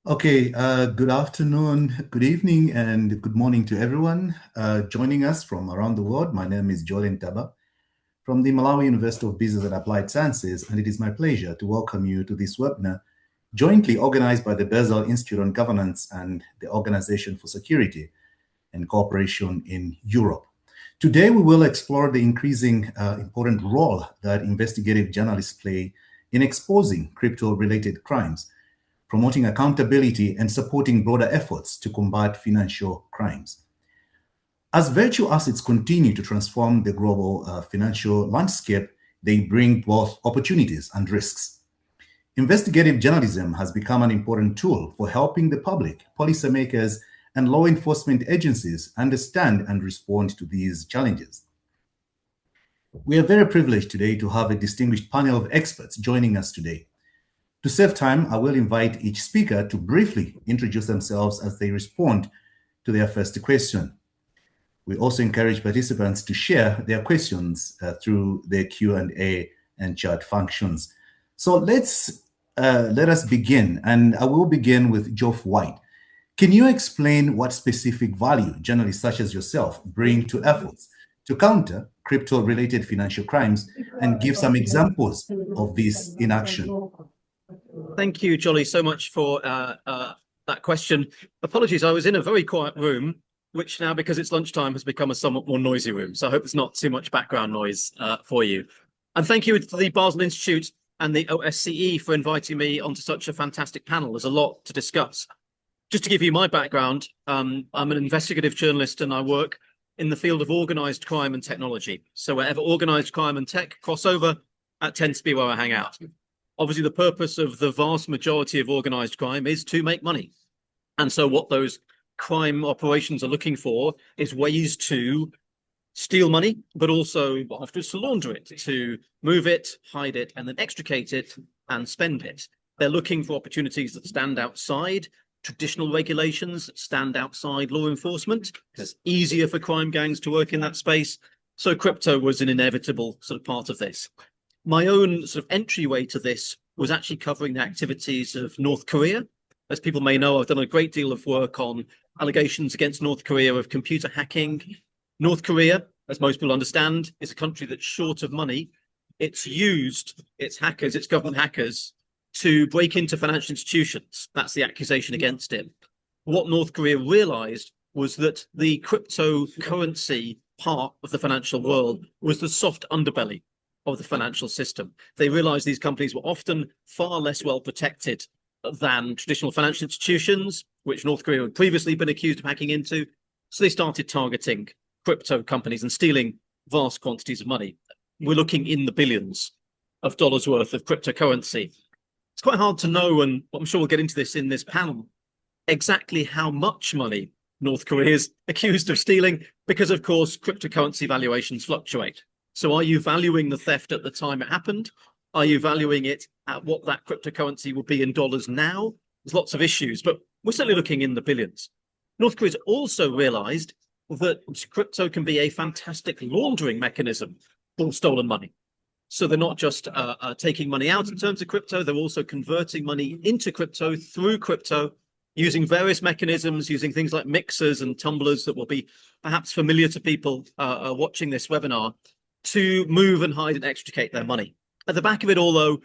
Okay, good afternoon, good evening, and good morning to everyone joining us from around the world. My name is Joel Taba from the Malawi University of Business and Applied Sciences, and it is my pleasure to welcome you to this webinar jointly organized by the Basel Institute on Governance and the Organization for Security and Cooperation in Europe. Today, we will explore the increasing important role that investigative journalists play in exposing crypto-related crimes, promoting accountability, and supporting broader efforts to combat financial crimes. As virtual assets continue to transform the global financial landscape, they bring both opportunities and risks. Investigative journalism has become an important tool for helping the public, policymakers, and law enforcement agencies understand and respond to these challenges. We are very privileged today to have a distinguished panel of experts joining us today. To save time, I will invite each speaker to briefly introduce themselves as they respond to their first question. We also encourage participants to share their questions through the Q&A and chat functions. So let us begin, and I will begin with Geoff White. Can you explain what specific value journalists such as yourself bring to efforts to counter crypto-related financial crimes and give some examples of this in action? Thank you, Jolly, so much for that question. Apologies, I was in a very quiet room, which now, because it's lunchtime, has become a somewhat more noisy room. So I hope there's not too much background noise for you. And thank you to the Basel Institute and the OSCE for inviting me onto such a fantastic panel. There's a lot to discuss. Just to give you my background, I'm an investigative journalist and I work in the field of organized crime and technology. So wherever organized crime and tech cross over, that tends to be where I hang out. Obviously, the purpose of the vast majority of organized crime is to make money. And so what those crime operations are looking for is ways to steal money, but also afterwards to launder it, to move it, hide it, and then extricate it and spend it. They're looking for opportunities that stand outside traditional regulations, that stand outside law enforcement, because it's easier for crime gangs to work in that space. So crypto was an inevitable sort of part of this. My own sort of entryway to this was actually covering the activities of North Korea. As people may know, I've done a great deal of work on allegations against North Korea of computer hacking. North Korea, as most people understand, is a country that's short of money. It's used its hackers, its government hackers, to break into financial institutions. That's the accusation against it. What North Korea realized was that the cryptocurrency part of the financial world was the soft underbelly of the financial system. They realized these companies were often far less well protected than traditional financial institutions, which North Korea had previously been accused of hacking into. So they started targeting crypto companies and stealing vast quantities of money. We're looking in the billions of dollars worth of cryptocurrency. It's quite hard to know, and I'm sure we'll get into this in this panel, exactly how much money North Korea is accused of stealing, because of course cryptocurrency valuations fluctuate. So are you valuing the theft at the time it happened? Are you valuing it at what that cryptocurrency will be in dollars now? There's lots of issues, but we're certainly looking in the billions. North Korea's also realized that crypto can be a fantastic laundering mechanism for stolen money. So they're not just taking money out in terms of crypto, they're also converting money into crypto through crypto, using various mechanisms, using things like mixers and tumblers that will be perhaps familiar to people watching this webinar, to move and hide and extricate their money. At the back of it all, though,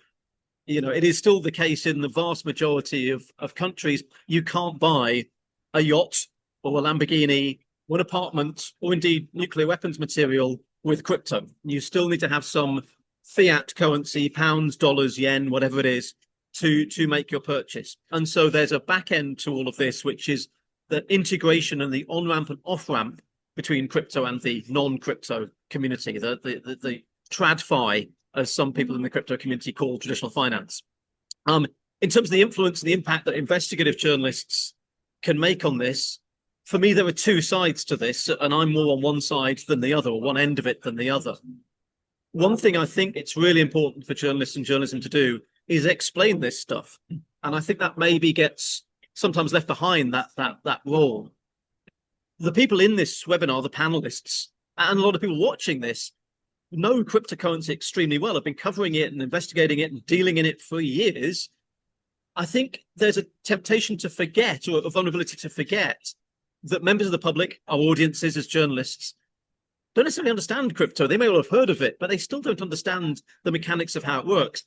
you know, it is still the case in the vast majority of countries, you can't buy a yacht or a Lamborghini or an apartment or indeed nuclear weapons material with crypto. You still need to have some fiat currency, pounds, dollars, yen, whatever it is, to make your purchase. And so there's a back end to all of this, which is the integration and the on-ramp and off-ramp between crypto and the non-crypto community, the TradFi, as some people in the crypto community call traditional finance. In terms of the influence and the impact that investigative journalists can make on this, for me, there are two sides to this, and I'm more on one side than the other, or one end of it than the other. One thing I think it's really important for journalists and journalism to do is explain this stuff. And I think that maybe gets sometimes left behind, that role. The people in this webinar, the panelists, and a lot of people watching this, know cryptocurrency extremely well, have been covering it and investigating it and dealing in it for years. I think there's a temptation to forget, or a vulnerability to forget, that members of the public, our audiences as journalists, don't necessarily understand crypto. They may well have heard of it, but they still don't understand the mechanics of how it works.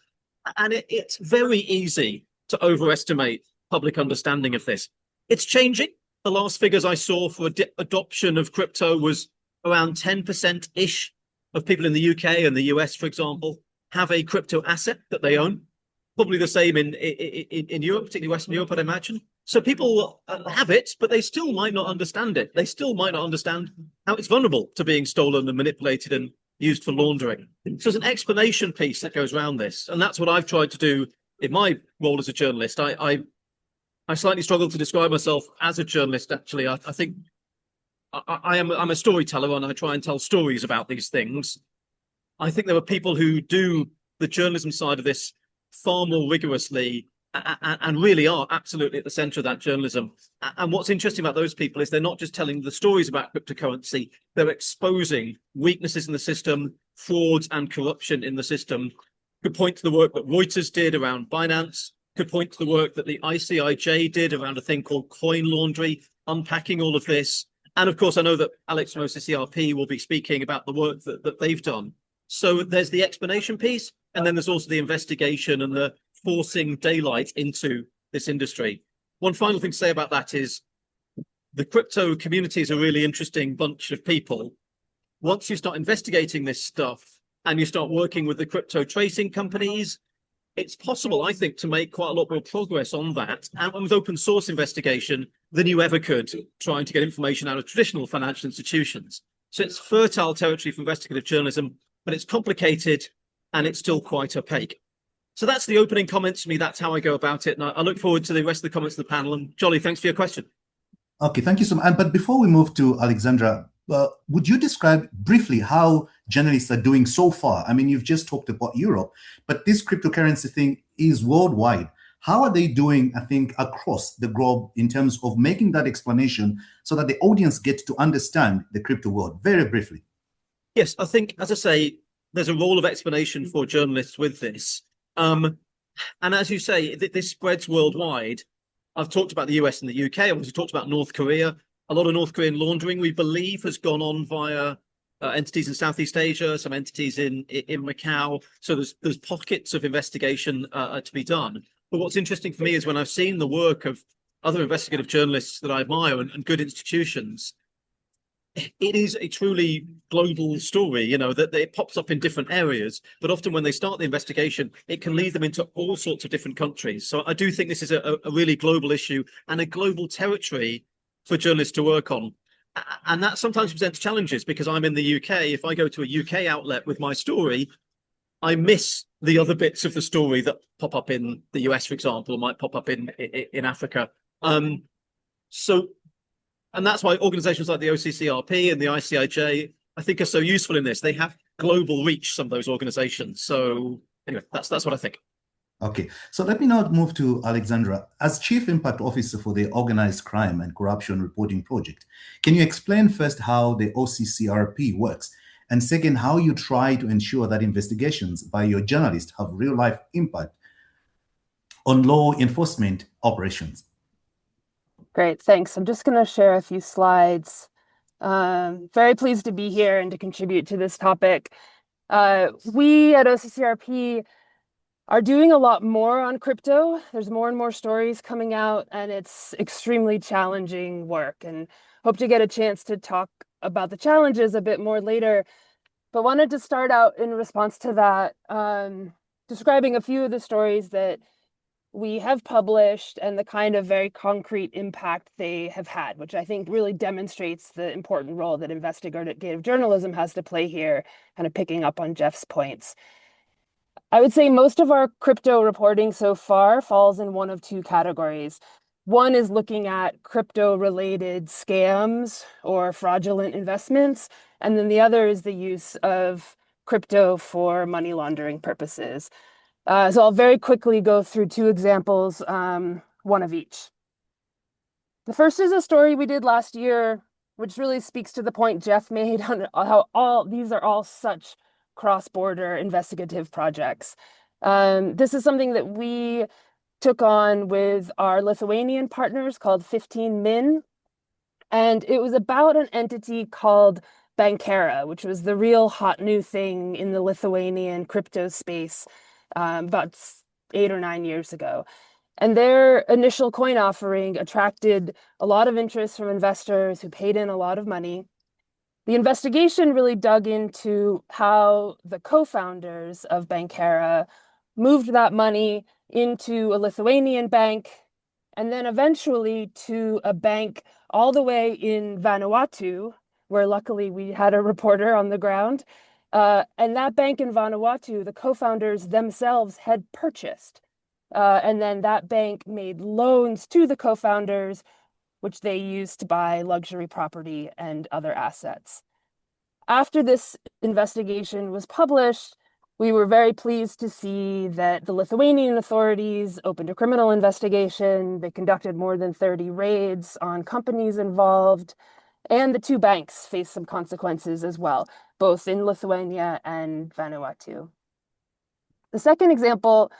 And it's very easy to overestimate public understanding of this. It's changing. The last figures I saw for adoption of crypto was around 10%-ish of people in the UK and the US, for example, have a crypto asset that they own. Probably the same in Europe, particularly Western Europe, I'd imagine. So people have it, but they still might not understand it. They still might not understand how it's vulnerable to being stolen and manipulated and used for laundering. So there's an explanation piece that goes around this. And that's what I've tried to do in my role as a journalist. I slightly struggle to describe myself as a journalist, actually. I think I'm a storyteller, and I try and tell stories about these things. I think there are people who do the journalism side of this far more rigorously and really are absolutely at the center of that journalism. And what's interesting about those people is they're not just telling the stories about cryptocurrency, they're exposing weaknesses in the system, frauds and corruption in the system. Could point to the work that Reuters did around Binance, could point to the work that the ICIJ did around a thing called coin laundry, unpacking all of this. And of course, I know that Alex from OCCRP will be speaking about the work that they've done. So there's the explanation piece, and then there's also the investigation and the forcing daylight into this industry. One final thing to say about that is the crypto community is a really interesting bunch of people. Once you start investigating this stuff and you start working with the crypto tracing companies, it's possible, I think, to make quite a lot more progress on that and with open source investigation than you ever could trying to get information out of traditional financial institutions. So it's fertile territory for investigative journalism, but it's complicated and it's still quite opaque. So that's the opening comments for me. That's how I go about it. And I look forward to the rest of the comments of the panel. And Jolly, thanks for your question. Okay, thank you so much. But before we move to Alexandra, would you describe briefly how journalists are doing so far? I mean, you've just talked about Europe, but this cryptocurrency thing is worldwide. How are they doing, I think, across the globe in terms of making that explanation so that the audience gets to understand the crypto world? Very briefly. Yes, I think, as I say, there's a role of explanation for journalists with this. And as you say, this spreads worldwide. I've talked about the US and the UK. I've also talked about North Korea. A lot of North Korean laundering, we believe, has gone on via entities in Southeast Asia, some entities in Macau. So there's pockets of investigation to be done. But what's interesting for me is when I've seen the work of other investigative journalists that I admire and good institutions, it is a truly global story, you know, that it pops up in different areas, but often when they start the investigation, it can lead them into all sorts of different countries. So I do think this is a really global issue and a global territory for journalists to work on. And that sometimes presents challenges because I'm in the UK. If I go to a UK outlet with my story, I miss the other bits of the story that pop up in the US, for example, or might pop up in Africa. And that's why organizations like the OCCRP and the ICIJ, I think, are so useful in this. They have global reach, some of those organizations. So anyway, that's what I think. Okay, so let me now move to Alexandra. As Chief Impact Officer for the Organized Crime and Corruption Reporting Project, can you explain first how the OCCRP works? And second, how you try to ensure that investigations by your journalists have real-life impact on law enforcement operations? Great, thanks. I'm just going to share a few slides. Very pleased to be here and to contribute to this topic. We at OCCRP are doing a lot more on crypto. There's more and more stories coming out, and it's extremely challenging work, and hope to get a chance to talk about the challenges a bit more later. But wanted to start out in response to that, describing a few of the stories that we have published and the kind of very concrete impact they have had, which I think really demonstrates the important role that investigative journalism has to play here, kind of picking up on Geoff's points. I would say most of our crypto reporting so far falls in one of two categories. One is looking at crypto-related scams or fraudulent investments, and then the other is the use of crypto for money laundering purposes. So I'll very quickly go through two examples, one of each. The first is a story we did last year, which really speaks to the point Geoff made on how these are all such cross-border investigative projects. This is something that we took on with our Lithuanian partners called 15 Min. And it was about an entity called Bankera, which was the real hot new thing in the Lithuanian crypto space about 8 or 9 years ago. And their initial coin offering attracted a lot of interest from investors who paid in a lot of money. The investigation really dug into how the co-founders of Bankera moved that money into a Lithuanian bank and then eventually to a bank all the way in Vanuatu, where luckily we had a reporter on the ground. And that bank in Vanuatu, the co-founders themselves had purchased. And then that bank made loans to the co-founders, which they used to buy luxury property and other assets. After this investigation was published, we were very pleased to see that the Lithuanian authorities opened a criminal investigation. They conducted more than 30 raids on companies involved, and the two banks faced some consequences as well, both in Lithuania and Vanuatu. The second example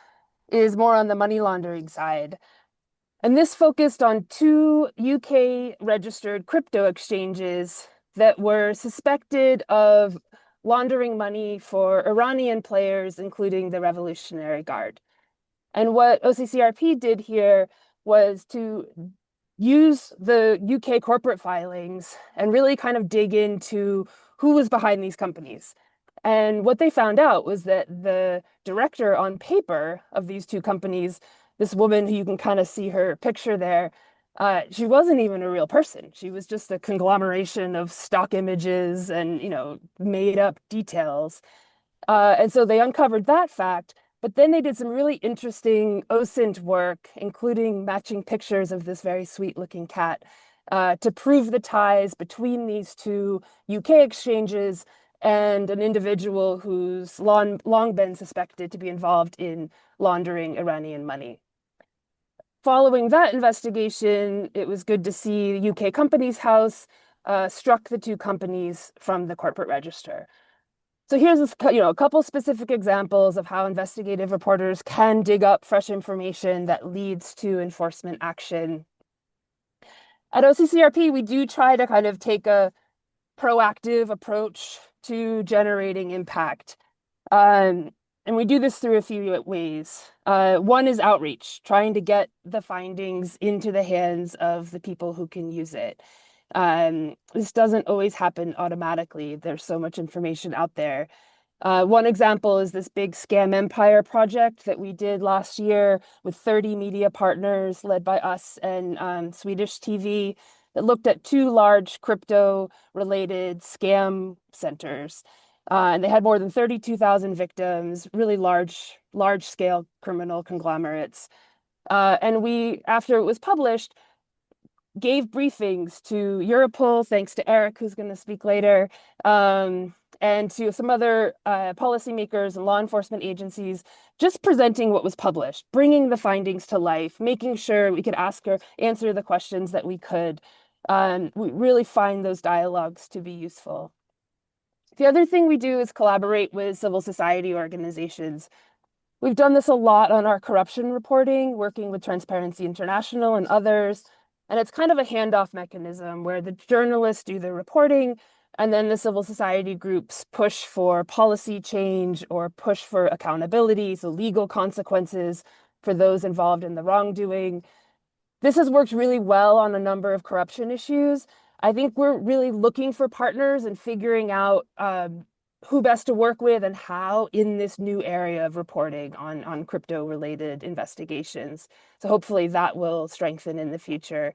is more on the money laundering side. And this focused on two UK registered crypto exchanges that were suspected of laundering money for Iranian players, including the Revolutionary Guard. And what OCCRP did here was to use the UK corporate filings and really kind of dig into who was behind these companies. And what they found out was that the director on paper of these two companies, this woman who you can kind of see her picture there, she wasn't even a real person. She was just a conglomeration of stock images and, made up details. And so they uncovered that fact, but then they did some really interesting OSINT work, including matching pictures of this very sweet looking cat, to prove the ties between these two UK exchanges and an individual who's long been suspected to be involved in laundering Iranian money. Following that investigation, it was good to see the UK Companies House struck the two companies from the corporate register. So here's a couple specific examples of how investigative reporters can dig up fresh information that leads to enforcement action. At OCCRP, we do try to kind of take a proactive approach to generating impact. And we do this through a few ways. One is outreach, trying to get the findings into the hands of the people who can use it. This doesn't always happen automatically. There's so much information out there. One example is this big Scam Empire project that we did last year with 30 media partners led by us and Swedish TV that looked at two large crypto-related scam centers. And they had more than 32,000 victims, really large-scale criminal conglomerates. And we, after it was published, gave briefings to Europol, thanks to Eric, who's going to speak later, and to some other policymakers and law enforcement agencies, just presenting what was published, bringing the findings to life, making sure we could answer the questions that we could. We really find those dialogues to be useful. The other thing we do is collaborate with civil society organizations. We've done this a lot on our corruption reporting, working with Transparency International and others. And it's kind of a handoff mechanism where the journalists do the reporting and then the civil society groups push for policy change or push for accountability, so legal consequences for those involved in the wrongdoing. This has worked really well on a number of corruption issues. I think we're really looking for partners and figuring out who best to work with and how in this new area of reporting on crypto-related investigations. So hopefully that will strengthen in the future.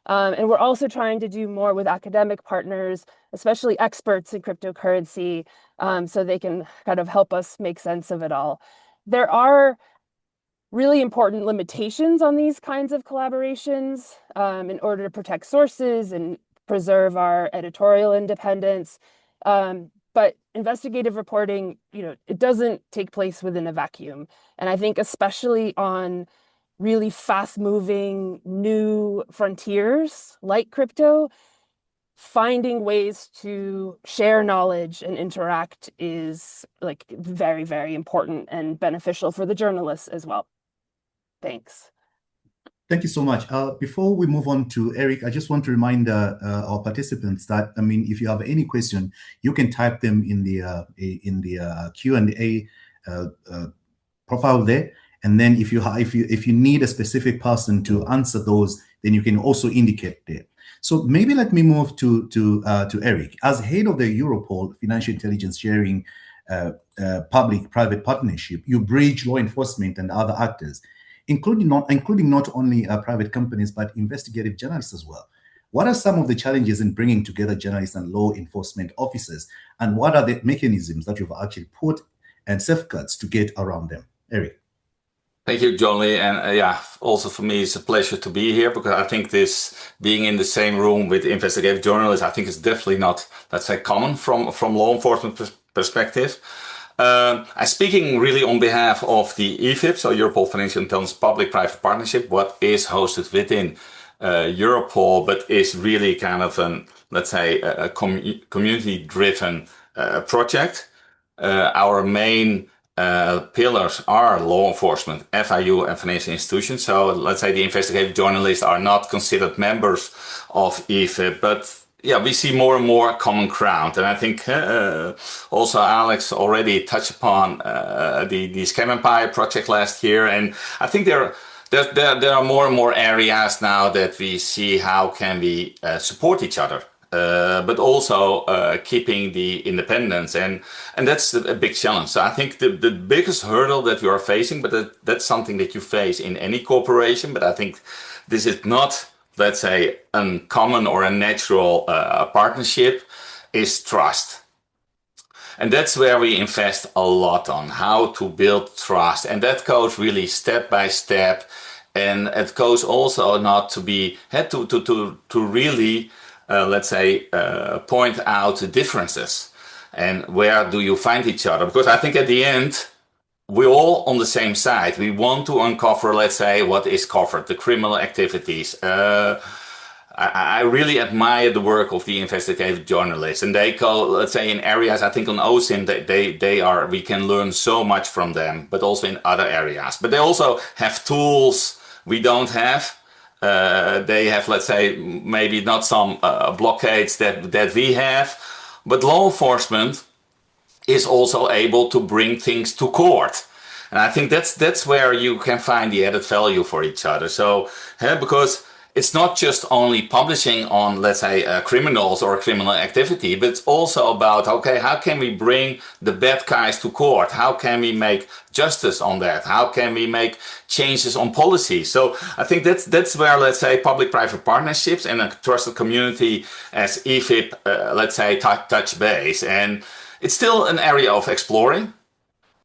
And we're also trying to do more with academic partners, especially experts in cryptocurrency, so they can kind of help us make sense of it all. There are really important limitations on these kinds of collaborations in order to protect sources and preserve our editorial independence. But investigative reporting, it doesn't take place within a vacuum. And I think especially on really fast-moving new frontiers like crypto, finding ways to share knowledge and interact is very, very important and beneficial for the journalists as well. Thanks. Thank you so much. Before we move on to Eric, I just want to remind our participants that, I mean, if you have any question, you can type them in the Q&A profile there. And then if you need a specific person to answer those, then you can also indicate there. So maybe let me move to Eric. As head of the Europol Financial Intelligence Sharing Public-Private Partnership, you bridge law enforcement and other actors, including not only private companies, but investigative journalists as well. What are some of the challenges in bringing together journalists and law enforcement officers? And what are the mechanisms that you've actually put and safeguards to get around them? Eric. Thank you, Johnny. And yeah, also for me, it's a pleasure to be here because I think this being in the same room with investigative journalists, I think it's definitely not, let's say, common from law enforcement perspective. I'm speaking really on behalf of the EFIP, so Europol Financial Intelligence Public-Private Partnership, what is hosted within Europol, but is really kind of an, let's say, a community-driven project. Our main pillars are law enforcement, FIU, and financial institutions. So let's say the investigative journalists are not considered members of EFIP, but yeah, we see more and more common ground. And I think also Alex already touched upon the Scam Empire project last year. And I think there are more and more areas now that we see how can we support each other. But also keeping the independence, and that's a big challenge. So I think the biggest hurdle that you are facing, but that's something that you face in any corporation, but I think this is not, let's say, uncommon or a natural partnership, is trust. And that's where we invest a lot on, how to build trust. And that goes really step by step. And it goes also not to be, to really, let's say, point out the differences and where do you find each other. Because I think at the end, we're all on the same side. We want to uncover, let's say, what is covered, the criminal activities. I really admire the work of the investigative journalists, and they go, let's say, in areas, I think on OSINT, we can learn so much from them, but also in other areas. But they also have tools we don't have. They have, let's say, maybe not some blockades that we have, but law enforcement is also able to bring things to court. And I think that's where you can find the added value for each other. So, because it's not just only publishing on, let's say, criminals or criminal activity, but it's also about, okay, how can we bring the bad guys to court? How can we make justice on that? How can we make changes on policy? So I think that's where, let's say, public-private partnerships and a trusted community as EFIP, let's say, touch base. And it's still an area of exploring.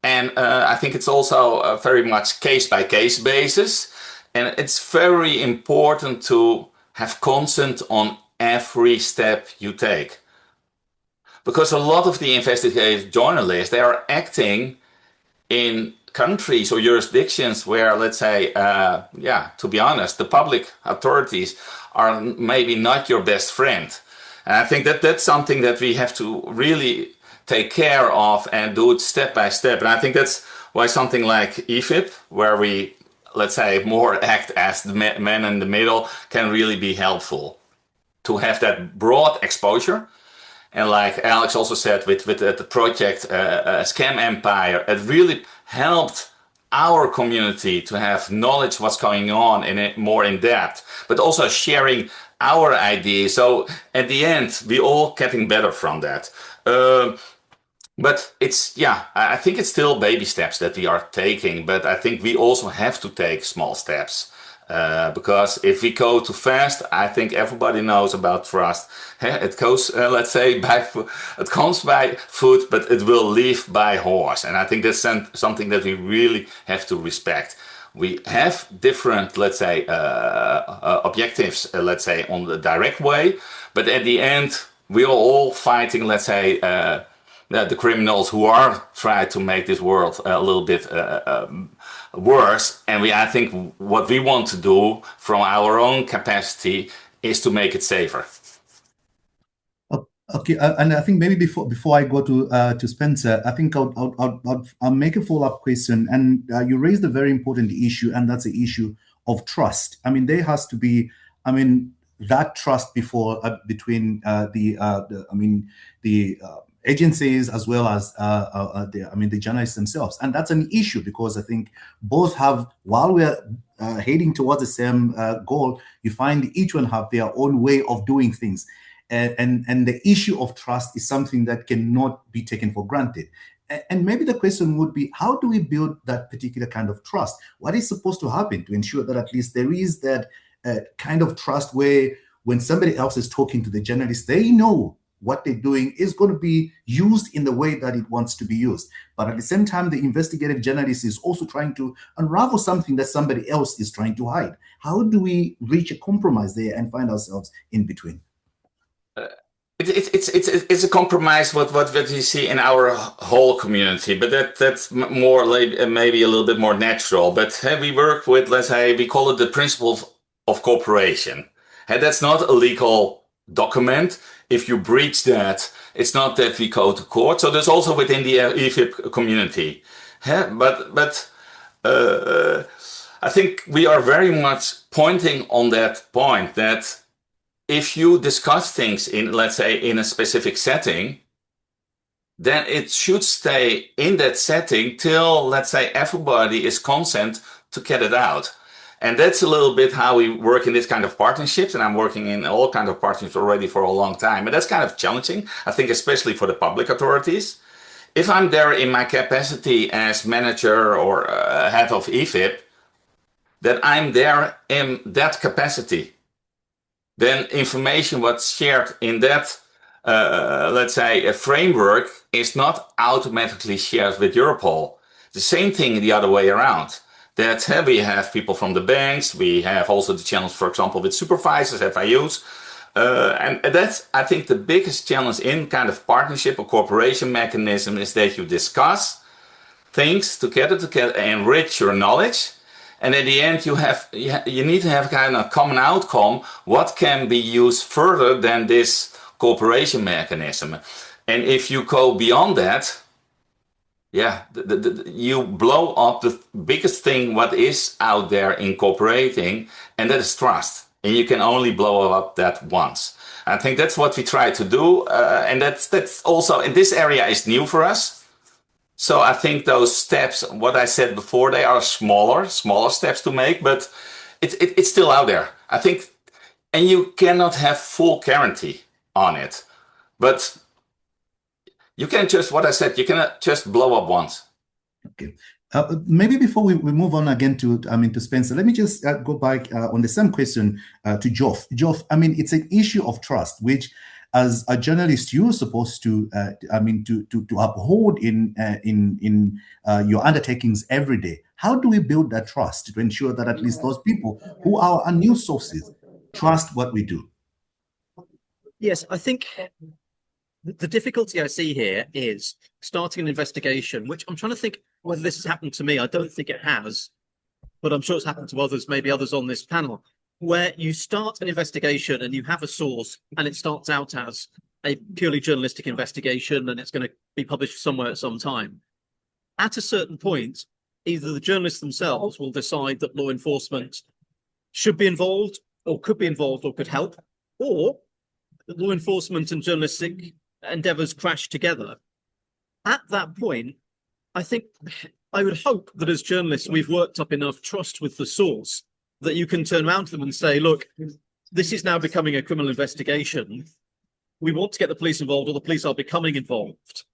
And I think it's also very much case-by-case basis. And it's very important to have consent on every step you take. Because a lot of the investigative journalists, they are acting in countries or jurisdictions where, let's say, to be honest, the public authorities are maybe not your best friend. And I think that's something that we have to really take care of and do it step by step. And I think that's why something like EFIP, where we, let's say, more act as the man in the middle, can really be helpful to have that broad exposure. And like Alex also said with the project Scam Empire, it really helped our community to have knowledge what's going on in it more in depth, but also sharing our ideas. So at the end, we all getting better from that. But it's, I think it's still baby steps that we are taking, but I think we also have to take small steps. Because if we go too fast, I think everybody knows about trust. It goes, let's say, it comes by foot, but it will leave by horse. And I think that's something that we really have to respect. We have different, let's say, objectives, let's say, on the direct way. But at the end, we are all fighting, let's say, the criminals who are trying to make this world a little bit worse. And I think what we want to do from our own capacity is to make it safer. Okay, and I think maybe before I go to Spencer, I think I'll make a follow-up question. And you raised a very important issue, and that's the issue of trust. I mean, there has to be, I mean, that trust before between the agencies as well as the journalists themselves, and that's an issue because I think both have, while we're heading towards the same goal, you find each one have their own way of doing things. And the issue of trust is something that cannot be taken for granted. And maybe the question would be, how do we build that particular kind of trust? What is supposed to happen to ensure that at least there is that kind of trust where when somebody else is talking to the journalist, they know what they're doing is going to be used in the way that it wants to be used. But at the same time, the investigative journalist is also trying to unravel something that somebody else is trying to hide. How do we reach a compromise there and find ourselves in between? It's a compromise what we see in our whole community, but that's more like maybe a little bit more natural. But we work with, let's say, we call it the principle of cooperation. And that's not a legal document. If you breach that, it's not that we go to court. So there's also within the EFIP community. But I think we are very much pointing on that point that if you discuss things in, let's say, in a specific setting, then it should stay in that setting till, let's say, everybody is consent to get it out. And that's a little bit how we work in this kind of partnerships. And I'm working in all kinds of partnerships already for a long time. And that's kind of challenging, I think, especially for the public authorities. If I'm there in my capacity as manager or head of EFIP, that I'm there in that capacity, then information what's shared in that, let's say, a framework is not automatically shared with Europol. The same thing the other way around. That we have people from the banks, we have also the challenge, for example, with supervisors, FIUs. And that's, I think, the biggest challenge in kind of partnership or cooperation mechanism is that you discuss things together to enrich your knowledge. And at the end, you need to have kind of common outcome. What can be used further than this cooperation mechanism? And if you go beyond that, yeah, you blow up the biggest thing what is out there in cooperating, and that is trust. And you can only blow up that once. I think that's what we try to do, and that's also in this area is new for us. So I think those steps, what I said before, they are smaller steps to make, but it's still out there. I think, and you cannot have full guarantee on it, but you can just, what I said, you cannot just blow up once. Okay. Maybe before we move on again to Spencer, let me just go back on the same question to Geoff. Geoff, I mean, it's an issue of trust, which as a journalist, you're supposed to, to uphold in your undertakings every day. How do we build that trust to ensure that at least those people who are our news sources trust what we do? Yes, I think the difficulty I see here is starting an investigation, which I'm trying to think whether this has happened to me. I don't think it has, but I'm sure it's happened to others, maybe others on this panel, where you start an investigation and you have a source and it starts out as a purely journalistic investigation and it's going to be published somewhere at some time. At a certain point, either the journalists themselves will decide that law enforcement should be involved or could be involved or could help, or that law enforcement and journalistic endeavors crash together. At that point, I think I would hope that as journalists, we've worked up enough trust with the source that you can turn around to them and say, look, this is now becoming a criminal investigation. We want to get the police involved, or the police are becoming involved.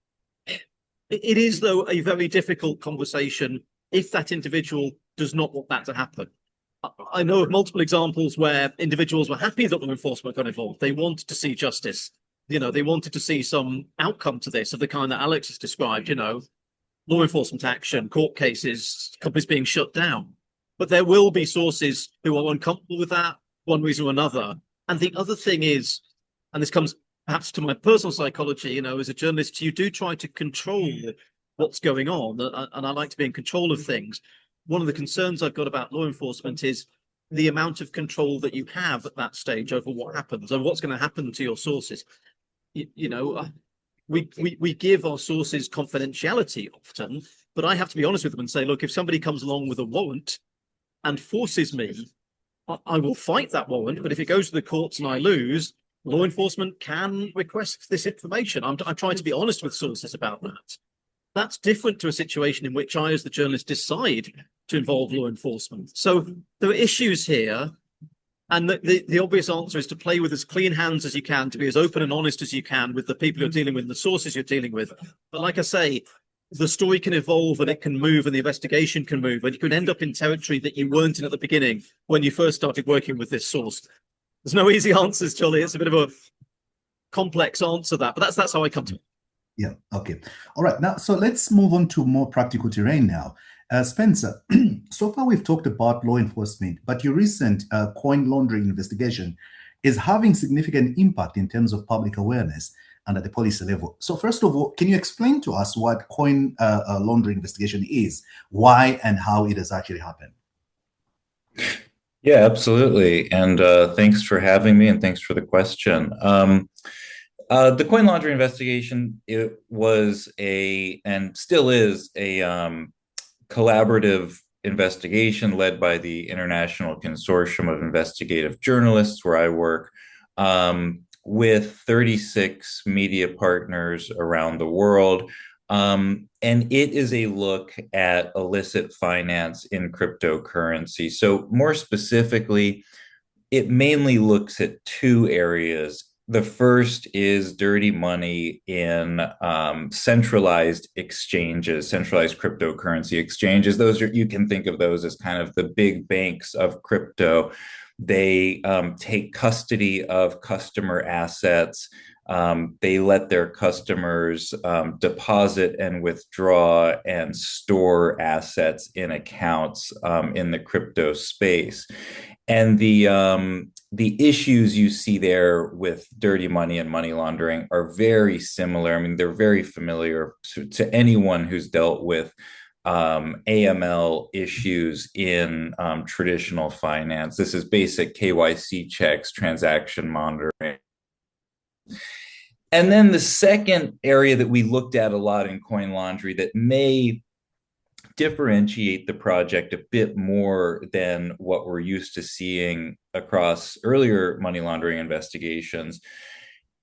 It is, though, a very difficult conversation if that individual does not want that to happen. I know of multiple examples where individuals were happy that law enforcement got involved. They wanted to see justice. You know, they wanted to see some outcome to this of the kind that Alex has described, you know, law enforcement action, court cases, companies being shut down. But there will be sources who are uncomfortable with that, one reason or another. And the other thing is, and this comes perhaps to my personal psychology, you know, as a journalist, you do try to control what's going on. And I like to be in control of things. One of the concerns I've got about law enforcement is the amount of control that you have at that stage over what happens, over what's going to happen to your sources. we give our sources confidentiality often, but I have to be honest with them and say, look, if somebody comes along with a warrant and forces me, I will fight that warrant. But if it goes to the courts and I lose, law enforcement can request this information. I'm trying to be honest with sources about that. That's different to a situation in which I, as the journalist, decide to involve law enforcement. So there are issues here. And the obvious answer is to play with as clean hands as you can, to be as open and honest as you can with the people you're dealing with, the sources you're dealing with. But like I say, the story can evolve and it can move and the investigation can move, and you can end up in territory that you weren't in at the beginning when you first started working with this source. There's no easy answers, Jolly. It's a bit of a complex answer that, but that's how I come to it. Yeah, okay. All right, now, so let's move on to more practical terrain now. Spencer, so far we've talked about law enforcement, but your recent coin laundering investigation is having significant impact in terms of public awareness and at the policy level. So first of all, can you explain to us what coin laundering investigation is, why and how it has actually happened? Yeah, absolutely. And thanks for having me and thanks for the question. The coin laundering investigation, it was and still is a collaborative investigation led by the International Consortium of Investigative Journalists, where I work, with 36 media partners around the world. And it is a look at illicit finance in cryptocurrency. So more specifically, it mainly looks at two areas. The first is dirty money in centralized exchanges, centralized cryptocurrency exchanges. Those are, you can think of those as kind of the big banks of crypto. They take custody of customer assets. They let their customers deposit and withdraw and store assets in accounts in the crypto space. And the issues you see there with dirty money and money laundering are very similar. I mean, they're very familiar to anyone who's dealt with AML issues in traditional finance. This is basic KYC checks, transaction monitoring. And then the second area that we looked at a lot in coin laundry that may differentiate the project a bit more than what we're used to seeing across earlier money laundering investigations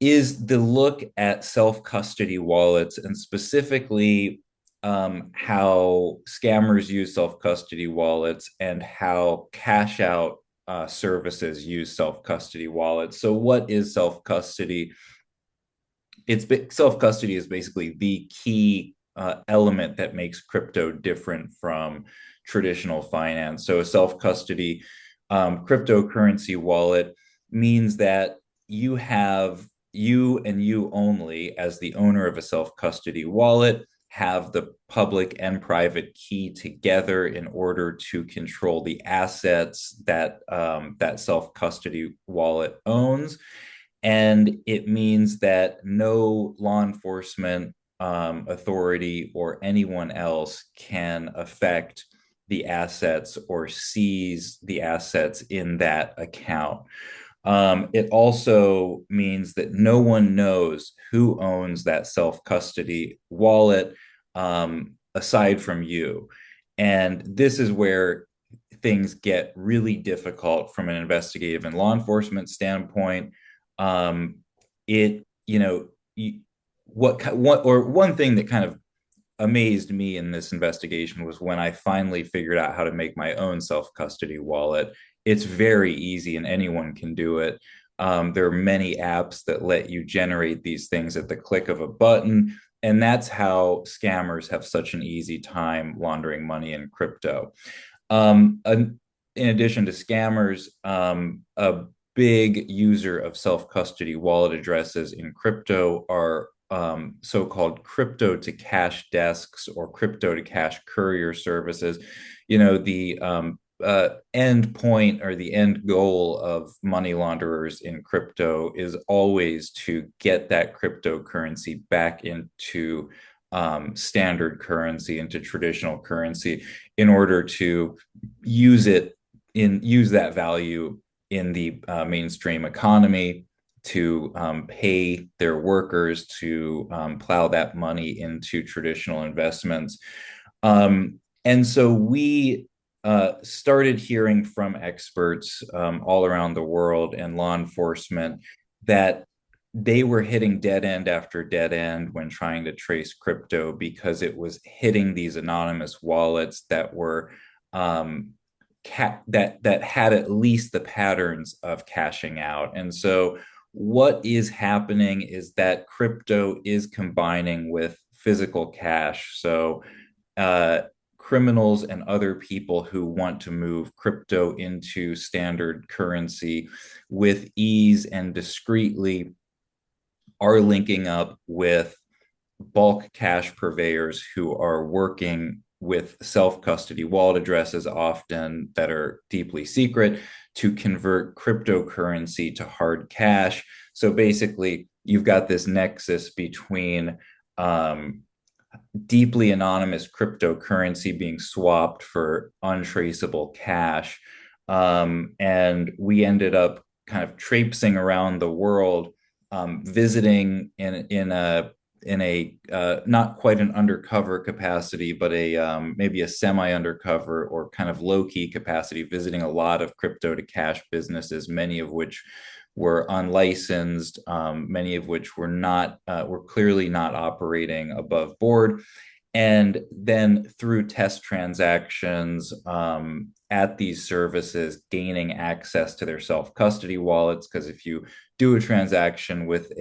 is the look at self-custody wallets, and specifically how scammers use self-custody wallets and how cash out services use self-custody wallets. So what is self-custody? Self-custody is basically the key element that makes crypto different from traditional finance. So a self-custody cryptocurrency wallet means that you and you only, as the owner of a self-custody wallet, have the public and private key together in order to control the assets that that self-custody wallet owns. And it means that no law enforcement authority or anyone else can affect the assets or seize the assets in that account. It also means that no one knows who owns that self-custody wallet aside from you. And this is where things get really difficult from an investigative and law enforcement standpoint. One thing that kind of amazed me in this investigation was when I finally figured out how to make my own self-custody wallet. It's very easy and anyone can do it. There are many apps that let you generate these things at the click of a button. And that's how scammers have such an easy time laundering money in crypto. In addition to scammers, a big user of self-custody wallet addresses in crypto are so-called crypto to cash desks or crypto to cash courier services. The end point or the end goal of money launderers in crypto is always to get that cryptocurrency back into standard currency, into traditional currency, in order to use that value in the mainstream economy pay their workers to plow that money into traditional investments. And so we started hearing from experts all around the world and law enforcement that they were hitting dead end after dead end when trying to trace crypto because it was hitting these anonymous wallets that were that had at least the patterns of cashing out. And so what is happening is that crypto is combining with physical cash. So criminals and other people who want to move crypto into standard currency with ease and discreetly are linking up with bulk cash purveyors who are working with self-custody wallet addresses often that are deeply secret to convert cryptocurrency to hard cash. So basically, you've got this nexus between deeply anonymous cryptocurrency being swapped for untraceable cash. And we ended up kind of traipsing around the world, visiting in a not quite an undercover capacity, but maybe a semi-undercover or kind of low-key capacity, visiting a lot of crypto to cash businesses, many of which were unlicensed, many of which were clearly not operating above board. And then through test transactions at these services, gaining access to their self-custody wallets, because if you do a transaction with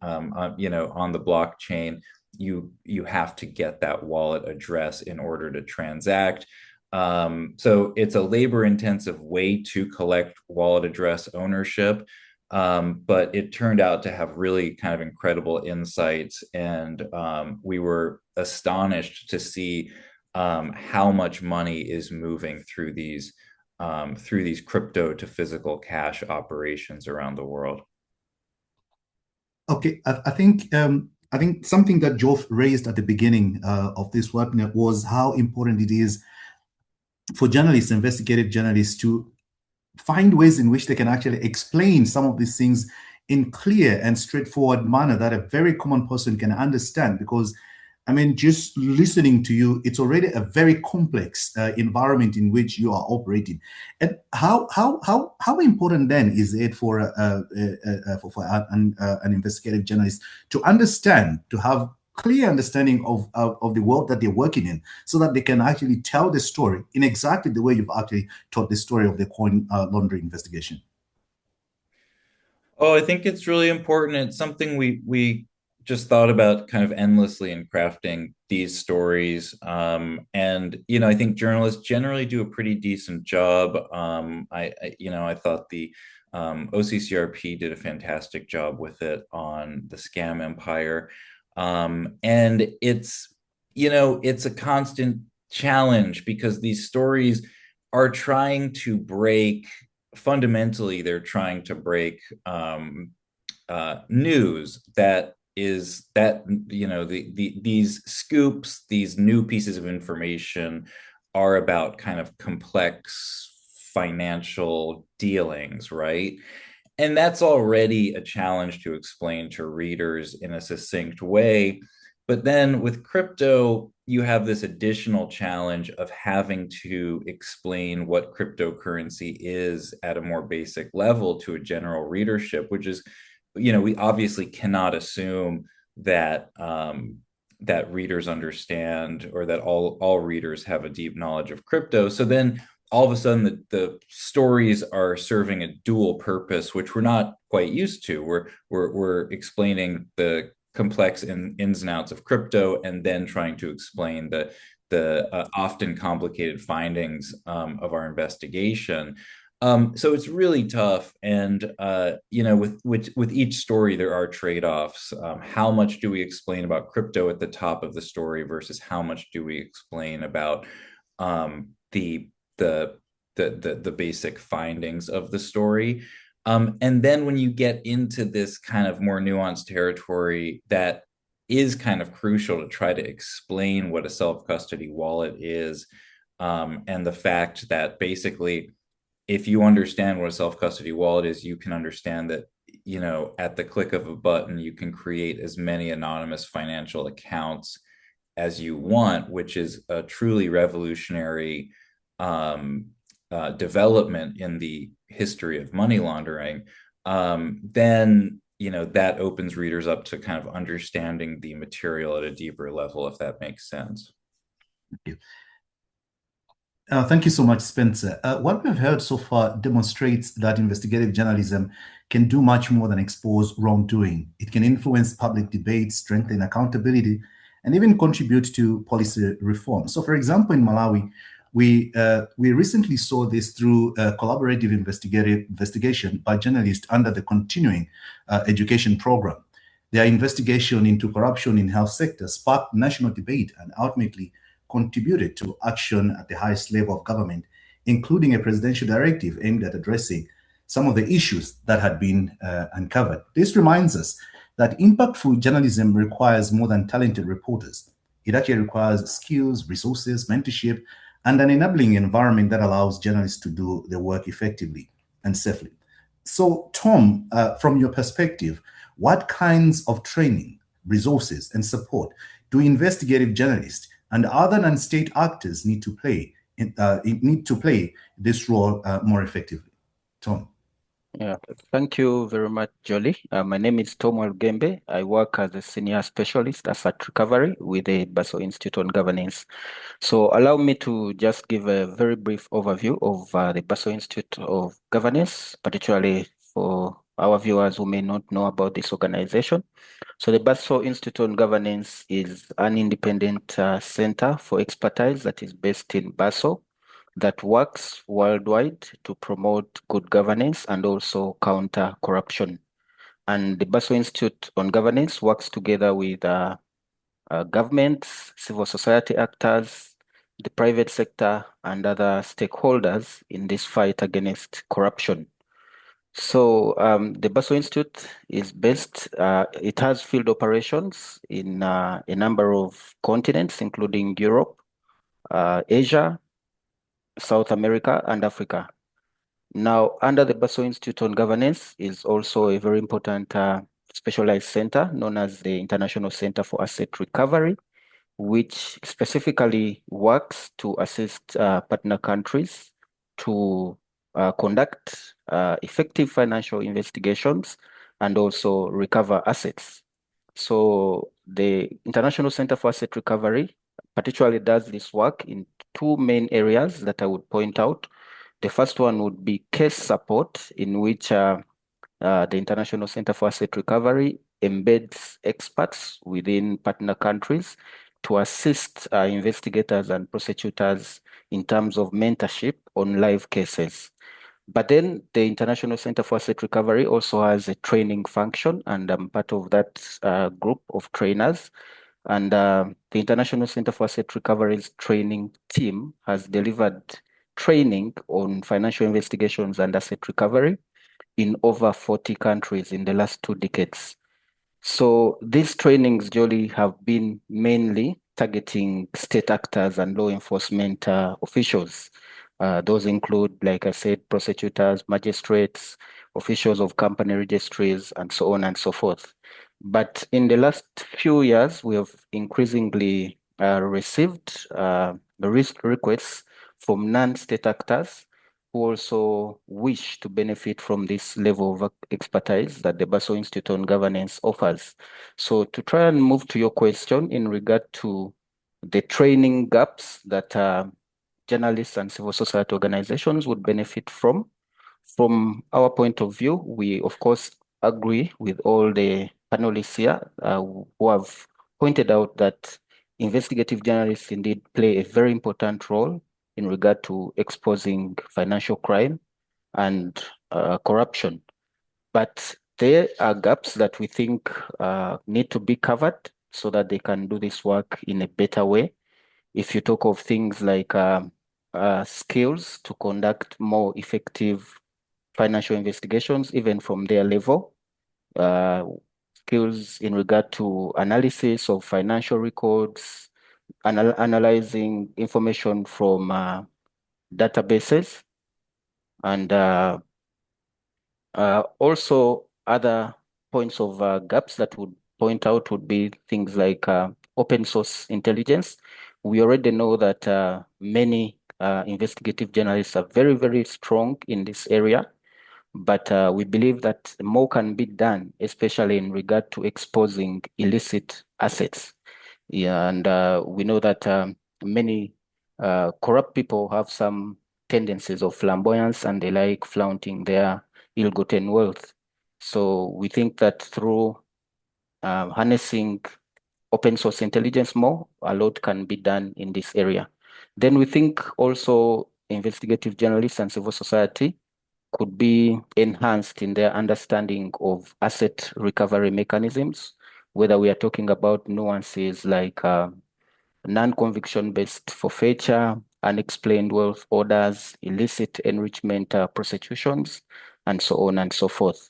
on the blockchain, you have to get that wallet address in order to transact. So it's a labor-intensive way to collect wallet address ownership. But it turned out to have really kind of incredible insights, and we were astonished to see how much money is moving through these crypto to physical cash operations around the world. Okay, I think something that Geoff raised at the beginning of this webinar was how important it is for journalists, investigative journalists, to find ways in which they can actually explain some of these things in clear and straightforward manner that a very common person can understand. Because, I mean, just listening to you, it's already a very complex environment in which you are operating. And how important then is it for an investigative journalist to understand, to have clear understanding of the world that they're working in, so that they can actually tell the story in exactly the way you've actually told the story of the coin laundering investigation? Oh, I think it's really important. It's something we just thought about kind of endlessly in crafting these stories. And I think journalists generally do a pretty decent job. I thought the OCCRP did a fantastic job with it on the scam empire. And it's a constant challenge because these stories are trying to break, fundamentally, they're trying to break news that is that, these scoops, these new pieces of information are about kind of complex financial dealings, right? And that's already a challenge to explain to readers in a succinct way. But then with crypto, you have this additional challenge of having to explain what cryptocurrency is at a more basic level to a general readership, which is, we obviously cannot assume that that readers understand, or that all readers have a deep knowledge of crypto. So then all of a sudden the stories are serving a dual purpose, which we're not quite used to. We're explaining the complex ins and outs of crypto, and then trying to explain the often complicated findings of our investigation. So it's really tough, and with each story there are trade-offs. How much do we explain about crypto at the top of the story versus how much do we explain about the basic findings of the story? And then when you get into this kind of more nuanced territory, that is kind of crucial to try to explain what a self-custody wallet is, and the fact that basically, if you understand what a self-custody wallet is, you can understand that at the click of a button, you can create as many anonymous financial accounts as you want, which is a truly revolutionary development in the history of money laundering, then that opens readers up to kind of understanding the material at a deeper level, if that makes sense. Thank you. Thank you so much, Spencer. What we've heard so far demonstrates that investigative journalism can do much more than expose wrongdoing. It can influence public debate, strengthen accountability, and even contribute to policy reform. So, for example, in Malawi, we recently saw this through a collaborative investigation by journalists under the Continuing Education Program. Their investigation into corruption in health sector sparked national debate and ultimately contributed to action at the highest level of government, including a presidential directive aimed at addressing some of the issues that had been uncovered. This reminds us that impactful journalism requires more than talented reporters. It actually requires skills, resources, mentorship, and an enabling environment that allows journalists to do their work effectively and safely. So, Tom, from your perspective, what kinds of training, resources, and support do investigative journalists and other non-state actors need to play this role more effectively? Tom. Yeah, thank you very much, Jolie. My name is Tom Walugembe. I work as a senior specialist asset recovery with the Basel Institute on Governance. So allow me to just give a very brief overview of the Basel Institute of Governance, particularly for our viewers who may not know about this organization. So the Basel Institute on Governance is an independent center for expertise that is based in Basel, that works worldwide to promote good governance and also counter corruption. And the Basel Institute on Governance works together with governments, civil society actors, the private sector, and other stakeholders in this fight against corruption. So the Basel Institute is based, it has field operations in a number of continents, including Europe, Asia, South America, and Africa. Now, under the Basel Institute on Governance is also a very important specialized center known as the International Center for Asset Recovery, which specifically works to assist partner countries to conduct effective financial investigations and also recover assets. So the International Center for Asset Recovery particularly does this work in two main areas that I would point out. The first one would be case support, in which the International Center for Asset Recovery embeds experts within partner countries to assist investigators and prosecutors in terms of mentorship on live cases. But then the International Center for Asset Recovery also has a training function, and I'm part of that group of trainers. And the International Center for Asset Recovery's training team has delivered training on financial investigations and asset recovery in over 40 countries in the last 2 decades. So these trainings, Jolie, have been mainly targeting state actors and law enforcement officials. Those include, like I said, prosecutors, magistrates, officials of company registries, and so on and so forth. But in the last few years, we have increasingly received requests from non-state actors who also wish to benefit from this level of expertise that the Basel Institute on Governance offers. So to try and move to your question in regard to the training gaps that journalists and civil society organizations would benefit from our point of view, we of course agree with all the panelists here who have pointed out that investigative journalists indeed play a very important role in regard to exposing financial crime and corruption. But there are gaps that we think need to be covered so that they can do this work in a better way. If you talk of things like skills to conduct more effective financial investigations, even from their level, skills in regard to analysis of financial records, analyzing information from databases, and also other points of gaps that would point out would be things like open source intelligence. We already know that many investigative journalists are very, very strong in this area, but we believe that more can be done, especially in regard to exposing illicit assets. Yeah, and we know that many corrupt people have some tendencies of flamboyance, and they like flaunting their ill-gotten wealth. So we think that through harnessing open source intelligence more, a lot can be done in this area. Then we think also investigative journalists and civil society could be enhanced in their understanding of asset recovery mechanisms, whether we are talking about nuances like non-conviction based forfeiture, unexplained wealth orders, illicit enrichment prosecutions, and so on and so forth.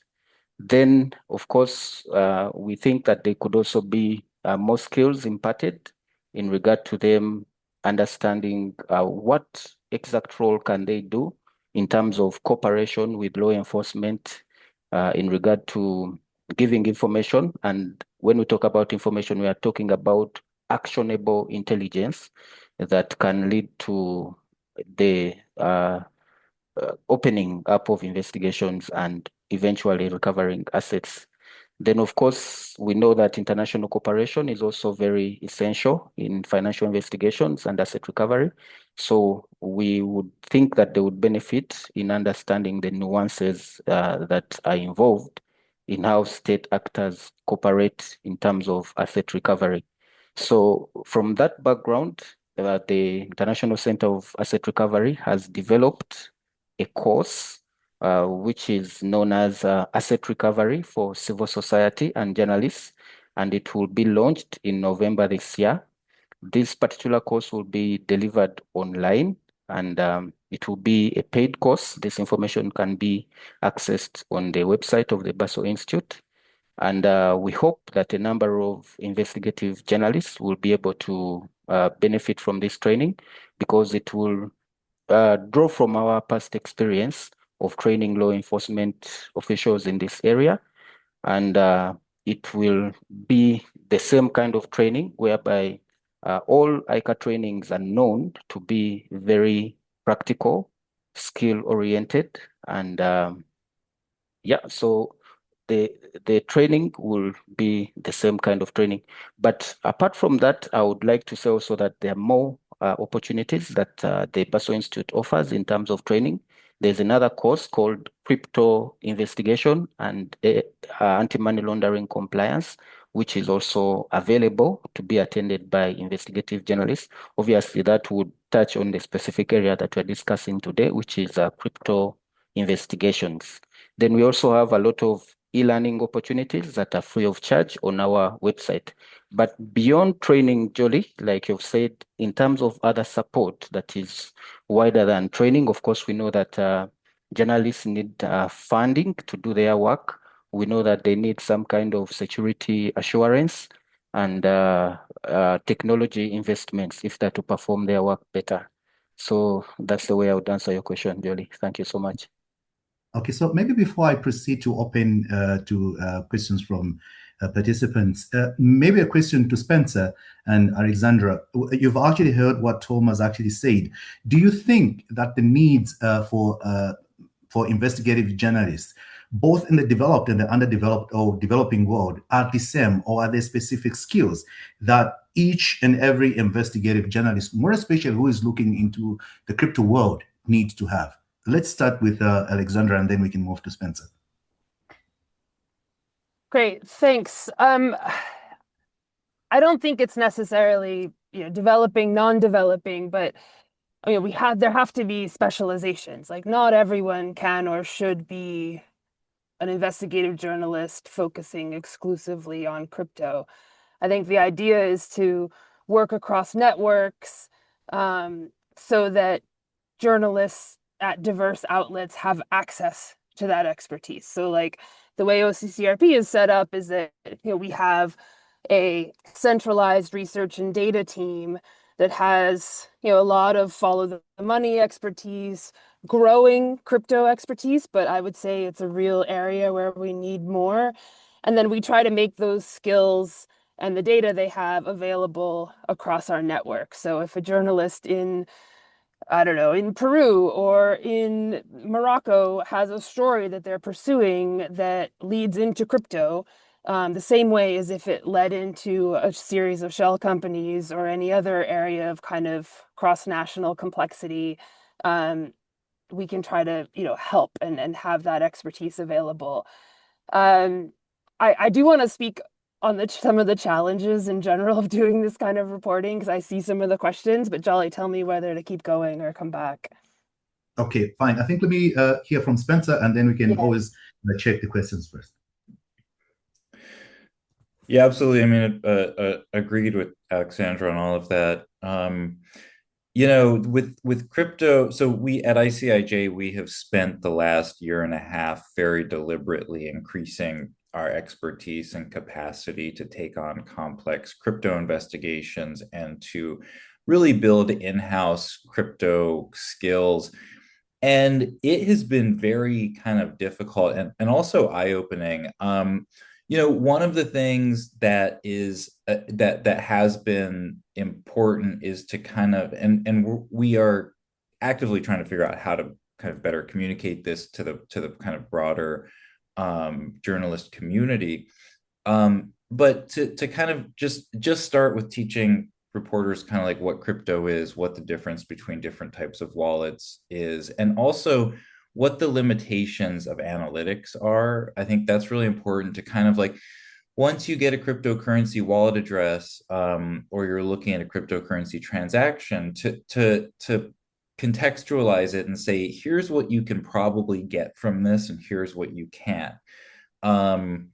Then, of course, we think that there could also be more skills imparted in regard to them understanding what exact role can they do in terms of cooperation with law enforcement in regard to giving information. And when we talk about information, we are talking about actionable intelligence that can lead to the opening up of investigations and eventually recovering assets. Then, of course, we know that international cooperation is also very essential in financial investigations and asset recovery. So we would think that they would benefit in understanding the nuances that are involved in how state actors cooperate in terms of asset recovery. So from that background, the International Center of Asset Recovery has developed a course which is known as Asset Recovery for Civil Society and Journalists, and it will be launched in November this year. This particular course will be delivered online, and it will be a paid course. This information can be accessed on the website of the Basel Institute. And we hope that a number of investigative journalists will be able to benefit from this training, because it will draw from our past experience of training law enforcement officials in this area. And it will be the same kind of training whereby all ICA trainings are known to be very practical, skill-oriented, and yeah, so the training will be the same kind of training. But apart from that, I would like to say also that there are more opportunities that the Basel Institute offers in terms of training. There's another course called Crypto Investigation and Anti-Money Laundering Compliance, which is also available to be attended by investigative journalists. Obviously, that would touch on the specific area that we're discussing today, which is crypto investigations. Then we also have a lot of e-learning opportunities that are free of charge on our website. But beyond training, Jolie, like you've said, in terms of other support that is wider than training, of course, we know that journalists need funding to do their work. We know that they need some kind of security assurance and technology investments if they're to perform their work better. So that's the way I would answer your question, Jolie. Thank you so much. Okay, so maybe before I proceed to open to questions from participants, maybe a question to Spencer and Alexandra. You've actually heard what Tom has actually said. Do you think that the needs for investigative journalists, both in the developed and the underdeveloped or developing world, are the same, or are there specific skills that each and every investigative journalist, more especially who is looking into the crypto world, needs to have? Let's start with Alexandra, and then we can move to Spencer. Great, thanks. I don't think it's necessarily developing, non-developing, but there have to be specializations. Like, not everyone can or should be an investigative journalist focusing exclusively on crypto. I think the idea is to work across networks so that journalists at diverse outlets have access to that expertise. So like the way OCCRP is set up is that we have a centralized research and data team that has, a lot of follow the money expertise, growing crypto expertise, but I would say it's a real area where we need more. And then we try to make those skills and the data they have available across our network. So if a journalist in, I don't know, in Peru or in Morocco has a story that they're pursuing that leads into crypto, the same way as if it led into a series of shell companies or any other area of kind of cross-national complexity, we can try to, help and have that expertise available. I do want to speak on some of the challenges in general of doing this kind of reporting, because I see some of the questions, but Jolly, tell me whether to keep going or come back. Okay, fine. I think let me hear from Spencer, and then we can always check the questions first. Yeah, absolutely. I mean, agreed with Alexandra on all of that. With crypto, so we at ICIJ, we have spent the last year and a half very deliberately increasing our expertise and capacity to take on complex crypto investigations and to really build in-house crypto skills. And it has been very kind of difficult and also eye-opening. One of the things that is that has been important is to kind of, and we are actively trying to figure out how to kind of better communicate this to the kind of broader journalist community. But to kind of just start with teaching reporters kind of like what crypto is, what the difference between different types of wallets is, and also what the limitations of analytics are. I think that's really important to kind of like, once you get a cryptocurrency wallet address, or you're looking at a cryptocurrency transaction, to contextualize it and say, here's what you can probably get from this, and here's what you can't. And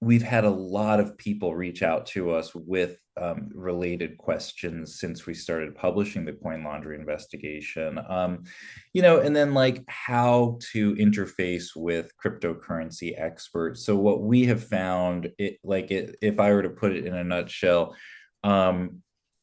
we've had a lot of people reach out to us with related questions since we started publishing the coin laundering investigation, and then like how to interface with cryptocurrency experts. So what we have found, if I were to put it in a nutshell,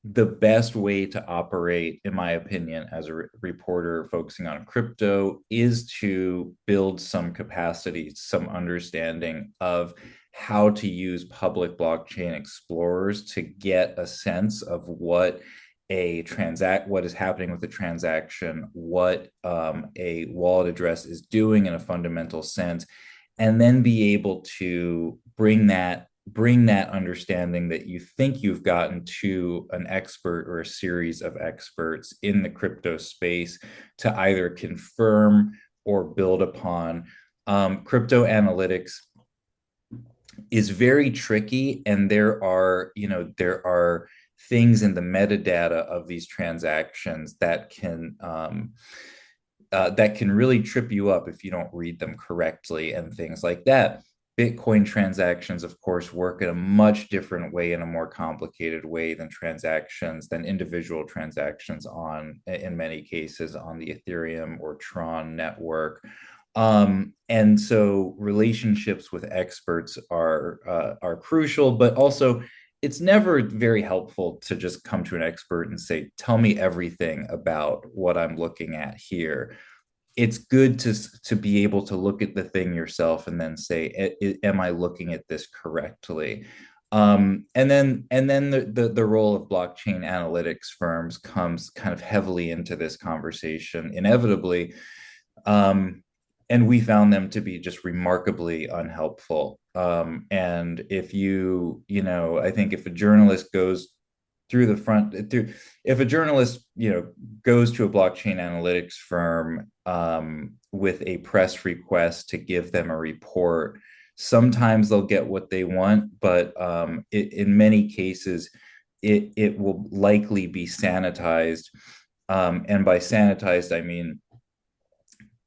the best way to operate, in my opinion, as a reporter focusing on crypto is to build some capacity, some understanding of how to use public blockchain explorers to get a sense of what is happening with the transaction, what a wallet address is doing in a fundamental sense, and then be able to bring that understanding that you think you've gotten to an expert or a series of experts in the crypto space to either confirm or build upon. Crypto analytics is very tricky, and there are things in the metadata of these transactions that can really trip you up if you don't read them correctly and things like that. Bitcoin transactions, of course, work in a much different way, in a more complicated way than individual transactions in many cases, on the Ethereum or Tron network. And so relationships with experts are crucial, but also it's never very helpful to just come to an expert and say, tell me everything about what I'm looking at here. It's good to be able to look at the thing yourself and then say, am I looking at this correctly? And then the role of blockchain analytics firms comes kind of heavily into this conversation, inevitably. And we found them to be just remarkably unhelpful. And I think if a journalist goes if a journalist goes to a blockchain analytics firm with a press request to give them a report, sometimes they'll get what they want, but in many cases it will likely be sanitized, and by sanitized I mean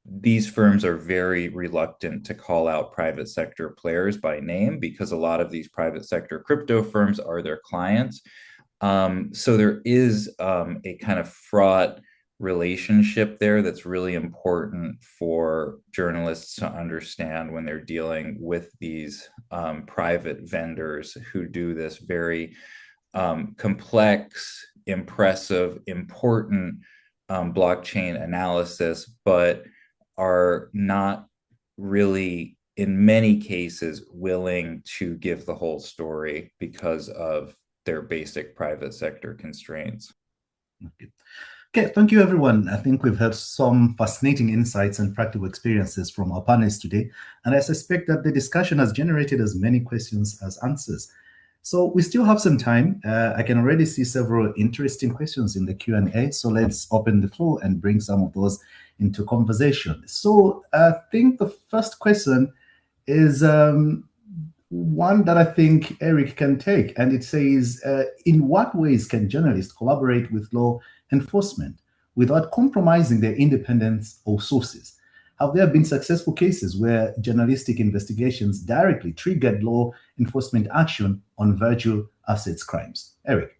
these firms are very reluctant to call out private sector players by name, because a lot of these private sector crypto firms are their clients. So there is a kind of fraught relationship there that's really important for journalists to understand when they're dealing with these private vendors who do this very complex, impressive, important blockchain analysis, but are not really, in many cases, willing to give the whole story because of their basic private sector constraints. Okay, thank you, everyone. I think we've had some fascinating insights and practical experiences from our panelists today, and I suspect that the discussion has generated as many questions as answers. So we still have some time. I can already see several interesting questions in the Q&A, so let's open the floor and bring some of those into conversation. So I think the first question is one that I think Eric can take, and it says, in what ways can journalists collaborate with law enforcement without compromising their independence or sources? Have there been successful cases where journalistic investigations directly triggered law enforcement action on virtual assets crimes? Eric?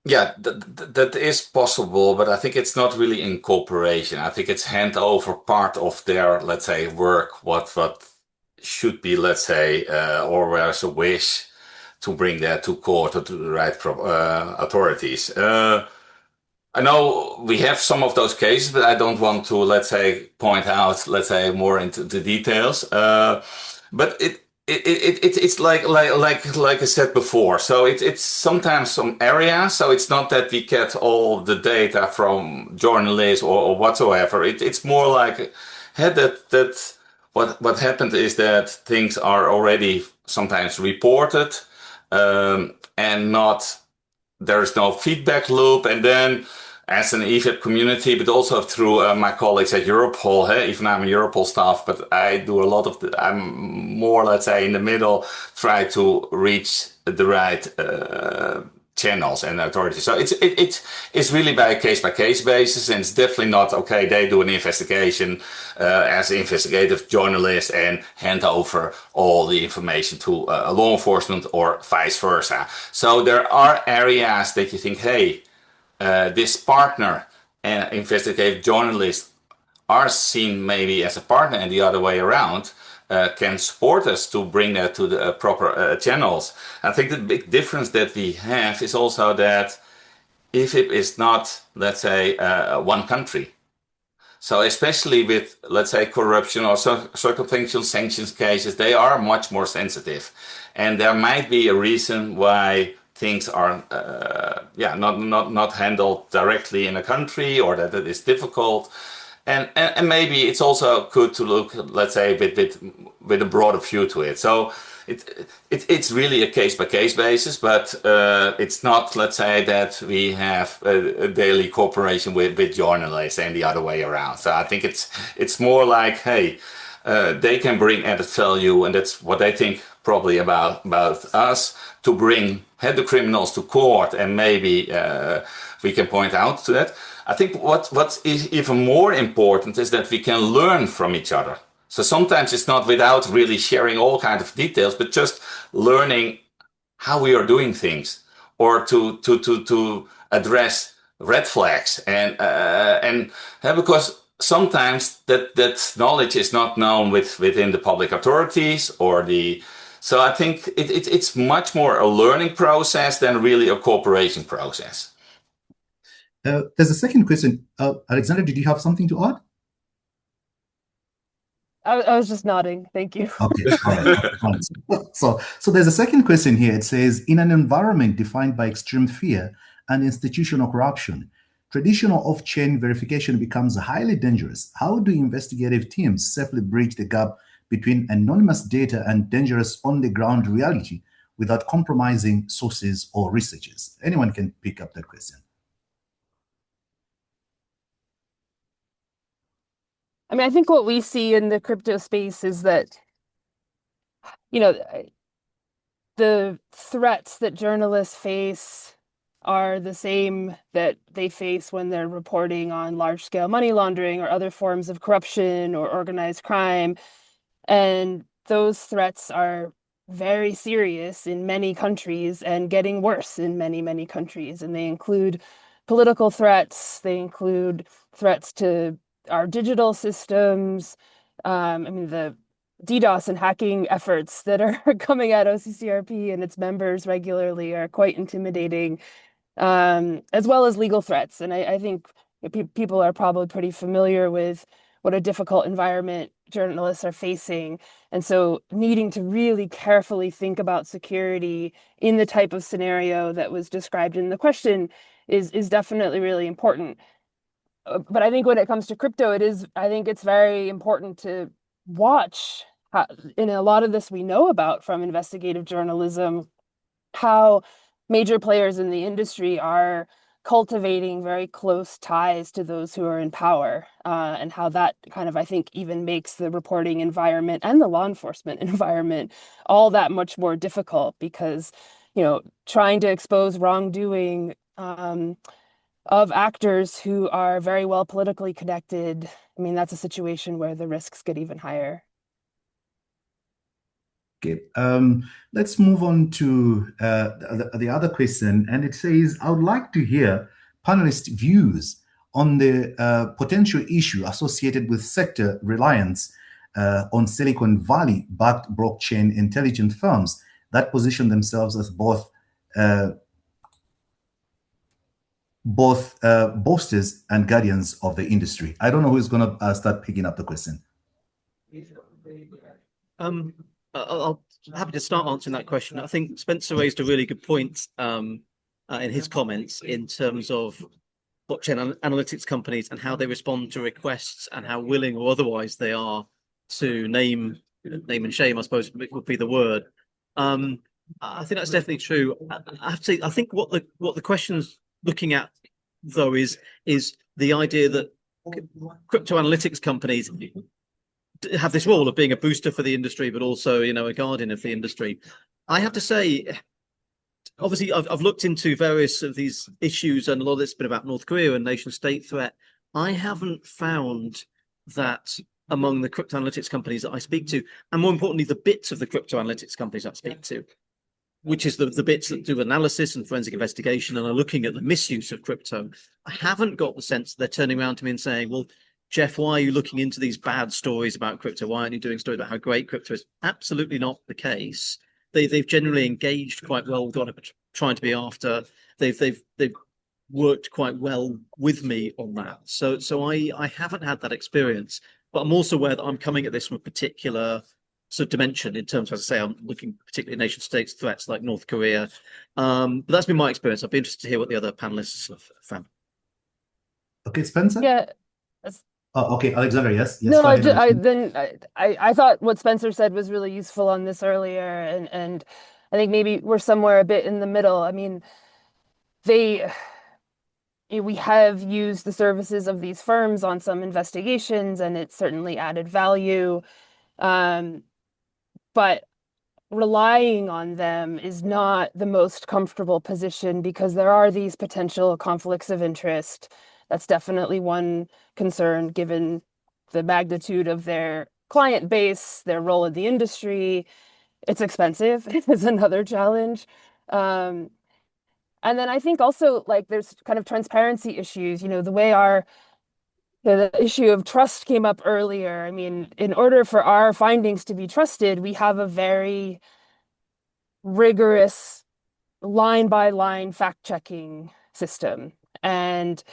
Yeah, that is possible, but I think it's not really in cooperation. I think it's hand over part of their, let's say, work, what should be, let's say, or where's a wish to bring that to court or to the right authorities. I know we have some of those cases, but I don't want to, let's say, point out, let's say, more into the details. But it's like I said before. So it's sometimes some areas. So it's not that we get all the data from journalists or whatsoever. It's more like that what happened is that things are already sometimes reported, and not there's no feedback loop, and then as an EFIP community, but also through my colleagues at Europol. Even I'm a Europol staff, but I do a lot of I'm more, let's say, in the middle, try to reach the right channels and authorities. So it's really by a case basis, and it's definitely not okay. They do an investigation as an investigative journalist and hand over all the information to law enforcement or vice versa. So there are areas that you think, hey, this partner and investigative journalists are seen maybe as a partner, and the other way around can support us to bring that to the proper channels. I think the big difference that we have is also that IFIP is not, let's say, one country. So especially with, let's say, corruption or circumstantial sanctions cases, they are much more sensitive. And there might be a reason why things are not handled directly in a country, or that it is difficult. And maybe it's also good to look, let's say, with a broader view to it. So it's really a case by case basis, but it's not, let's say, that we have a daily cooperation with journalists and the other way around. So I think it's more like, hey, they can bring added value, and that's what they think probably about us, to bring the criminals to court, and maybe we can point out to that. I think what is even more important is that we can learn from each other. So sometimes it's not without really sharing all kinds of details, but just learning how we are doing things, or to address red flags, and because sometimes that knowledge is not known within the public authorities or the. So I think it's much more a learning process than really a cooperation process. There's a second question. Alexandra, did you have something to add? I was just nodding. Thank you. Okay, all right. So there's a second question here. It says, in an environment defined by extreme fear and institutional corruption, traditional off-chain verification becomes highly dangerous. How do investigative teams safely bridge the gap between anonymous data and dangerous on-the-ground reality without compromising sources or researchers? Anyone can pick up that question. I mean, I think what we see in the crypto space is that, the threats that journalists face are the same that they face when they're reporting on large-scale money laundering or other forms of corruption or organized crime. And those threats are very serious in many countries and getting worse in many, many countries. And they include political threats. They include threats to our digital systems. The DDoS and hacking efforts that are coming at OCCRP and its members regularly are quite intimidating, as well as legal threats. And I think people are probably pretty familiar with what a difficult environment journalists are facing. And so needing to really carefully think about security in the type of scenario that was described in the question is definitely really important. But I think when it comes to crypto, I think it's very important to watch how, in a lot of this we know about from investigative journalism, how major players in the industry are cultivating very close ties to those who are in power, and how that kind of, I think, even makes the reporting environment and the law enforcement environment all that much more difficult because, trying to expose wrongdoing of actors who are very well politically connected, I mean, that's a situation where the risks get even higher. Okay, let's move on to the other question, and it says, I would like to hear panelists' views on the potential issue associated with sector reliance on Silicon Valley-backed blockchain intelligence firms that position themselves as both boasters and guardians of the industry. I don't know who's going to start picking up the question. I'll happy to start answering that question. I think Spencer raised a really good point in his comments in terms of blockchain analytics companies and how they respond to requests and how willing or otherwise they are to name and shame, I suppose would be the word. I think that's definitely true. I have to say, I think what the question's looking at though is the idea that crypto analytics companies have this role of being a booster for the industry, but also, a guardian of the industry. I have to say, obviously, I've looked into various of these issues, and a lot of it's been about North Korea and nation state threat. I haven't found that among the crypto analytics companies that I speak to, and more importantly, the bits of the crypto analytics companies I speak to, which is the bits that do analysis and forensic investigation and are looking at the misuse of crypto. I haven't got the sense that they're turning around to me and saying, well, Geoff, why are you looking into these bad stories about crypto? Why aren't you doing stories about how great crypto is? Absolutely not the case. They've generally engaged quite well with what I'm trying to be after. They've worked quite well with me on that. So I haven't had that experience, but I'm also aware that I'm coming at this from a particular sort of dimension in terms of, as I say, I'm looking particularly at nation states threats like North Korea. But that's been my experience. I'd be interested to hear what the other panelists have found. Okay, Spencer? Yeah. Oh, okay, Alexandra, yes. No, ahead, I thought what Spencer said was really useful on this earlier, and I think maybe we're somewhere a bit in the middle. I mean, we have used the services of these firms on some investigations, and it's certainly added value. But relying on them is not the most comfortable position because there are these potential conflicts of interest. That's definitely one concern given the magnitude of their client base, their role in the industry. It's expensive is another challenge. And then I think also there's kind of transparency issues, the way the issue of trust came up earlier. I mean, in order for our findings to be trusted, we have a very rigorous line by line fact checking system. And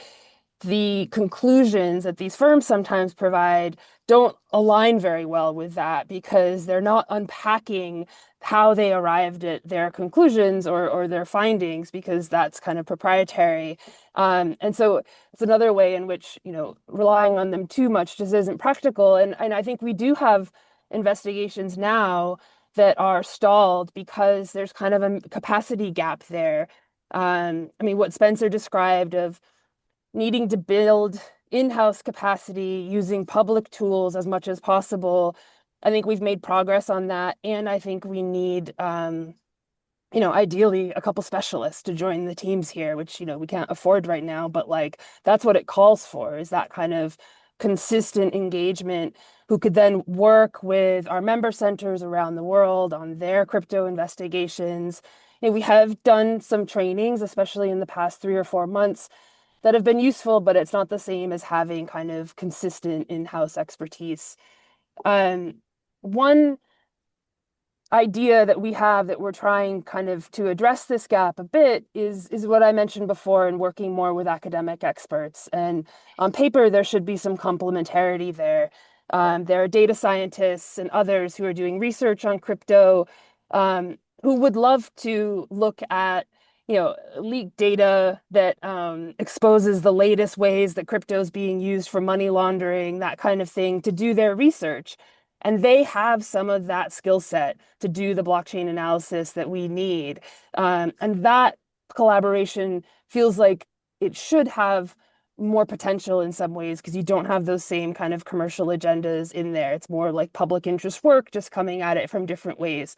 the conclusions that these firms sometimes provide don't align very well with that because they're not unpacking how they arrived at their conclusions or their findings because that's kind of proprietary. And so it's another way in which, relying on them too much just isn't practical. And I think we do have investigations now that are stalled because there's kind of a capacity gap there. I mean, what Spencer described of needing to build in-house capacity using public tools as much as possible. I think we've made progress on that. And I think we need, ideally a couple specialists to join the teams here, which, we can't afford right now, but that's what it calls for, is that kind of consistent engagement who could then work with our member centers around the world on their crypto investigations. We have done some trainings, especially in the past 3 or 4 months, that have been useful, but it's not the same as having kind of consistent in-house expertise. One idea that we have that we're trying kind of to address this gap a bit is what I mentioned before in working more with academic experts. And on paper, there should be some complementarity there. There are data scientists and others who are doing research on crypto, who would love to look at leaked data that exposes the latest ways that crypto is being used for money laundering, that kind of thing, to do their research. And they have some of that skill set to do the blockchain analysis that we need. And that collaboration feels like it should have more potential in some ways because you don't have those same kind of commercial agendas in there. It's more like public interest work, just coming at it from different ways.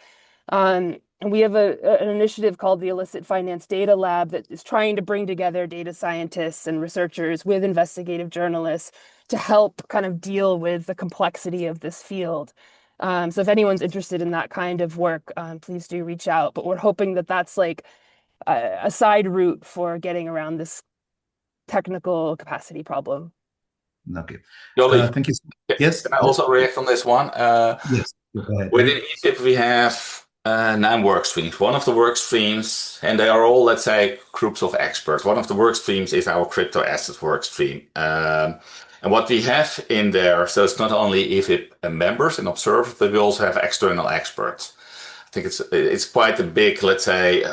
And we have an initiative called the Illicit Finance Data Lab that is trying to bring together data scientists and researchers with investigative journalists to help kind of deal with the complexity of this field. So if anyone's interested in that kind of work, please do reach out. But we're hoping that that's like a side route for getting around this technical capacity problem. Okay. Jolly, thank you. Yes. can I also react on this one? Yes. Go ahead. Within Egypt, we have 9 work streams. One of the work streams, and they are all, let's say, groups of experts. One of the work streams is our crypto assets work stream. And what we have in there, so it's not only IFIP members and observers, but we also have external experts. I think it's quite a big, let's say,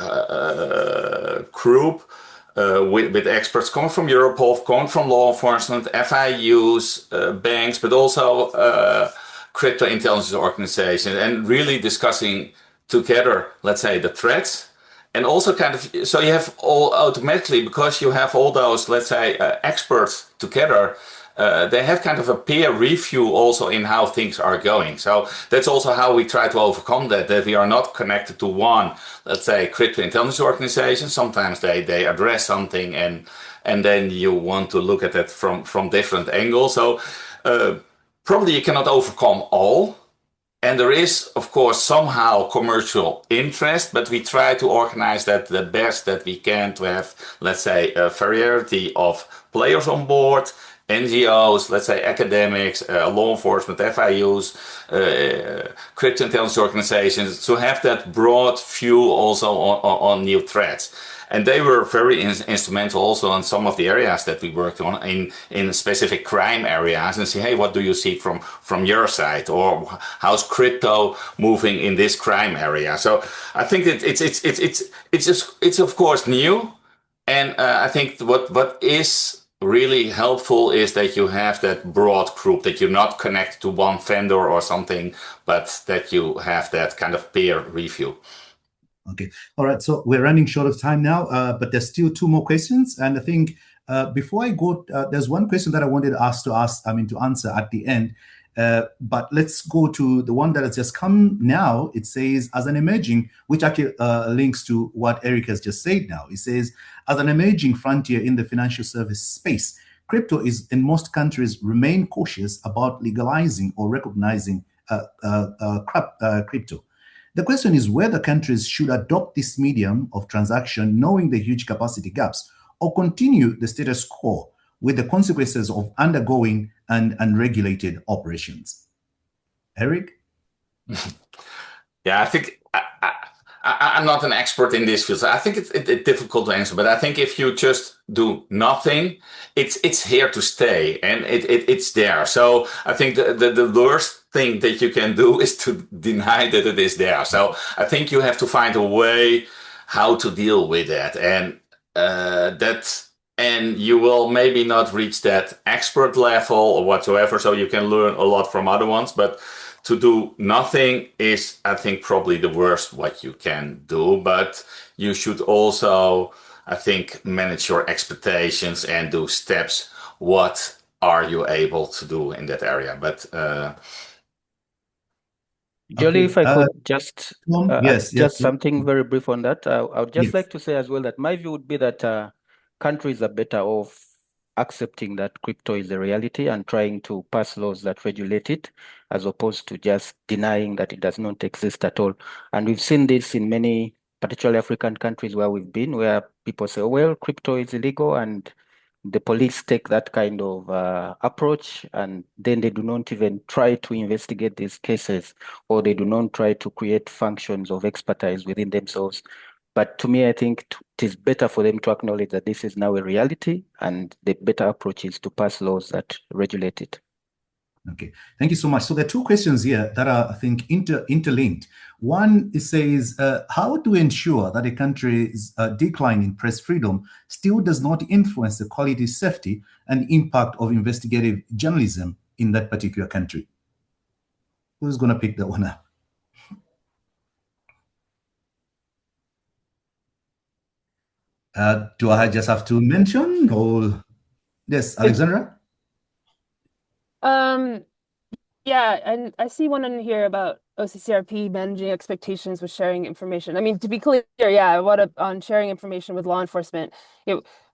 group with experts coming from Europol, coming from law enforcement, FIUs, banks, but also crypto intelligence organizations, and really discussing together, let's say, the threats. And also kind of, so you have all automatically, because you have all those, let's say, experts together, they have kind of a peer review also in how things are going. So that's also how we try to overcome that we are not connected to one, let's say, crypto intelligence organization. Sometimes they address something and then you want to look at it from different angles. So probably you cannot overcome all. And there is, of course, somehow commercial interest, but we try to organize that the best that we can to have, let's say, a variety of players on board, NGOs, let's say academics, law enforcement, FIUs, crypto intelligence organizations, to have that broad view also on new threats. And they were very instrumental also in some of the areas that we worked on in specific crime areas, and say, hey, what do you see from your side, or how's crypto moving in this crime area? So I think it's of course new, and I think what is really helpful is that you have that broad group, that you're not connected to one vendor or something, but that you have that kind of peer review. Okay. All right. So we're running short of time now, but there's still 2 more questions. And I think before I go, there's one question that I wanted to answer at the end. But let's go to the one that has just come now. It says, as an emerging, which actually links to what Eric has just said now. It says, as an emerging frontier in the financial service space, crypto is, in most countries, remain cautious about legalizing or recognizing crypto. The question is whether countries should adopt this medium of transaction, knowing the huge capacity gaps, or continue the status quo with the consequences of undergoing and unregulated operations. Eric? Yeah, I think I'm not an expert in this field, so I think it's difficult to answer. But I think if you just do nothing, it's here to stay, and it's there. So I think the worst thing that you can do is to deny that it is there. So I think you have to find a way how to deal with that, and you will maybe not reach that expert level or whatsoever. So you can learn a lot from other ones, but to do nothing is, I think, probably the worst what you can do. But you should also, I think, manage your expectations and do steps. What are you able to do in that area? But Jolly, if I could just yes. something very brief on that. I would just like to say as well that my view would be that countries are better off accepting that crypto is a reality and trying to pass laws that regulate it, as opposed to just denying that it does not exist at all. And we've seen this in many, particularly African countries where we've been, where people say, oh, well, crypto is illegal and the police take that kind of approach, and then they do not even try to investigate these cases, or they do not try to create functions of expertise within themselves. But to me, I think it is better for them to acknowledge that this is now a reality, and the better approach is to pass laws that regulate it. Okay, thank you so much. So there are two questions here that are, I think, interlinked. One, it says, how to ensure that a country's decline in press freedom still does not influence the quality, safety, and impact of investigative journalism in that particular country? Who's going to pick that one up? Do I just have to mention, or yes, Alexandra? Yeah, and I see one in here about OCCRP managing expectations with sharing information. I mean, to be clear, yeah, on sharing information with law enforcement.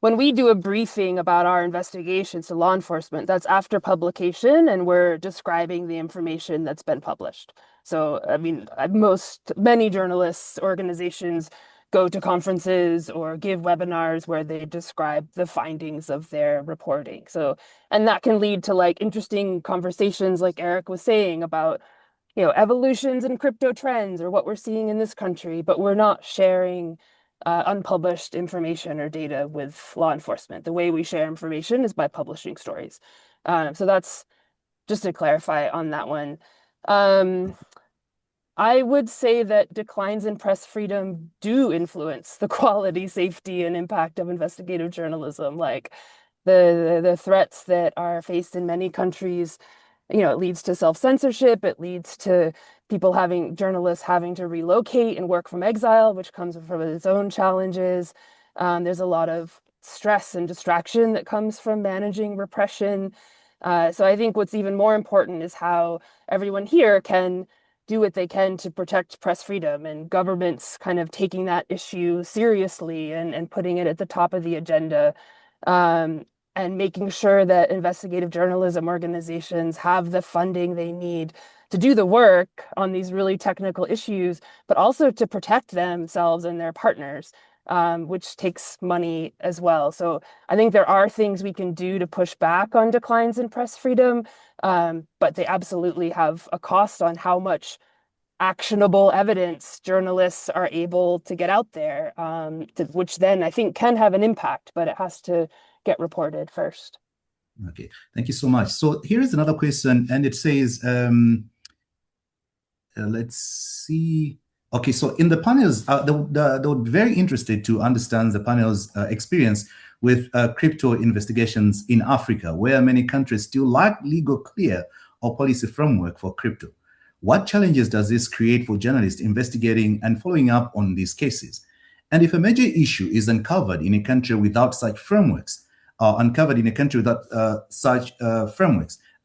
When we do a briefing about our investigations to law enforcement, that's after publication, and we're describing the information that's been published. So, I mean, many journalists, organizations go to conferences or give webinars where they describe the findings of their reporting. So, and that can lead to like interesting conversations like Eric was saying about, evolutions in crypto trends or what we're seeing in this country, but we're not sharing unpublished information or data with law enforcement. The way we share information is by publishing stories. So that's just to clarify on that one. I would say that declines in press freedom do influence the quality, safety, and impact of investigative journalism. Like the threats that are faced in many countries, it leads to self-censorship. It leads to journalists having to relocate and work from exile, which comes from its own challenges. There's a lot of stress and distraction that comes from managing repression. So I think what's even more important is how everyone here can do what they can to protect press freedom, and governments kind of taking that issue seriously and putting it at the top of the agenda, and making sure that investigative journalism organizations have the funding they need to do the work on these really technical issues, but also to protect themselves and their partners, which takes money as well. So I think there are things we can do to push back on declines in press freedom, but they absolutely have a cost on how much actionable evidence journalists are able to get out there, which then I think can have an impact, but it has to get reported first. Okay, thank you so much. So here is another question, and it says, let's see. Okay, so in the panels, they would be very interested to understand the panel's experience with crypto investigations in Africa, where many countries still lack legal clear or policy framework for crypto. What challenges does this create for journalists investigating and following up on these cases? And if a major issue is uncovered in a country without such frameworks,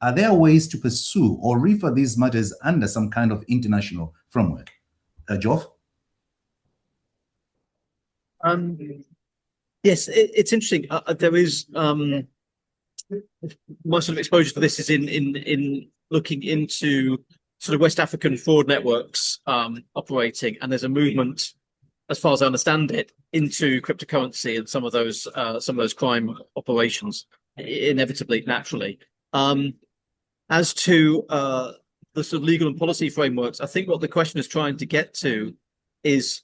are there ways to pursue or refer these matters under some kind of international framework? Geoff? Yes, it's interesting. There is my sort of exposure to this is in looking into sort of West African fraud networks operating, and there's a movement, as far as I understand it, into cryptocurrency and some of those crime operations, inevitably, naturally. As to the sort of legal and policy frameworks, I think what the question is trying to get to is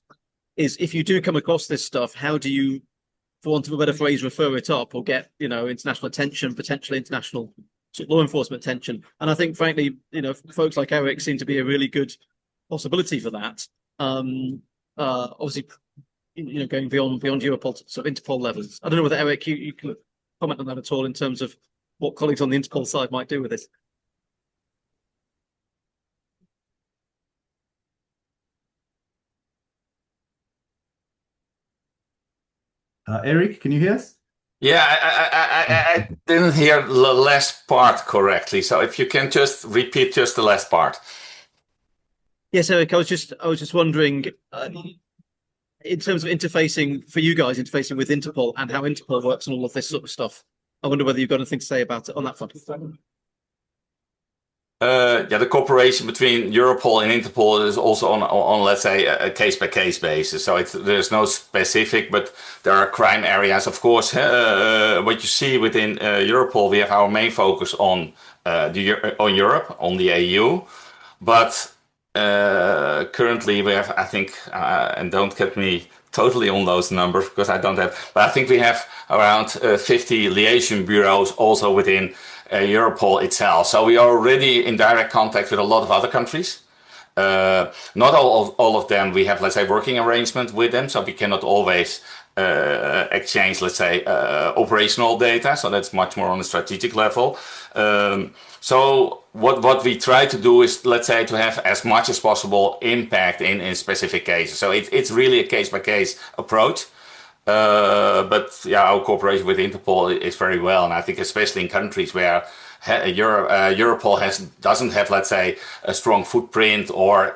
if you do come across this stuff, how do you, for want of a better phrase, refer it up or get international attention, potentially international law enforcement attention? And I think, frankly, folks like Eric seem to be a really good possibility for that. Obviously, going beyond Europol, sort of Interpol levels. I don't know whether, Eric, you can comment on that at all in terms of what colleagues on the Interpol side might do with this. Eric, can you hear us? Yeah, I didn't hear the last part correctly. So if you can just repeat just the last part. Yes, Eric, I was just wondering, in terms of interfacing for you guys, interfacing with Interpol and how Interpol works and all of this sort of stuff. I wonder whether you've got anything to say about it on that front. Yeah, the cooperation between Europol and Interpol is also on let's say a case-by-case basis. So there's no specific, but there are crime areas, of course. What you see within Europol, we have our main focus on Europe, on the EU, but currently we have, I think, and don't get me totally on those numbers because I don't have, but I think we have around 50 liaison bureaus also within Europol itself. So we are already in direct contact with a lot of other countries. Not all of them we have, let's say, working arrangement with them, so we cannot always exchange, let's say, operational data. So that's much more on a strategic level. So what we try to do is, let's say, to have as much as possible impact in specific cases. So it's really a case-by-case approach. But yeah, our cooperation with Interpol is very well, and I think especially in countries where Europol doesn't have, let's say, a strong footprint or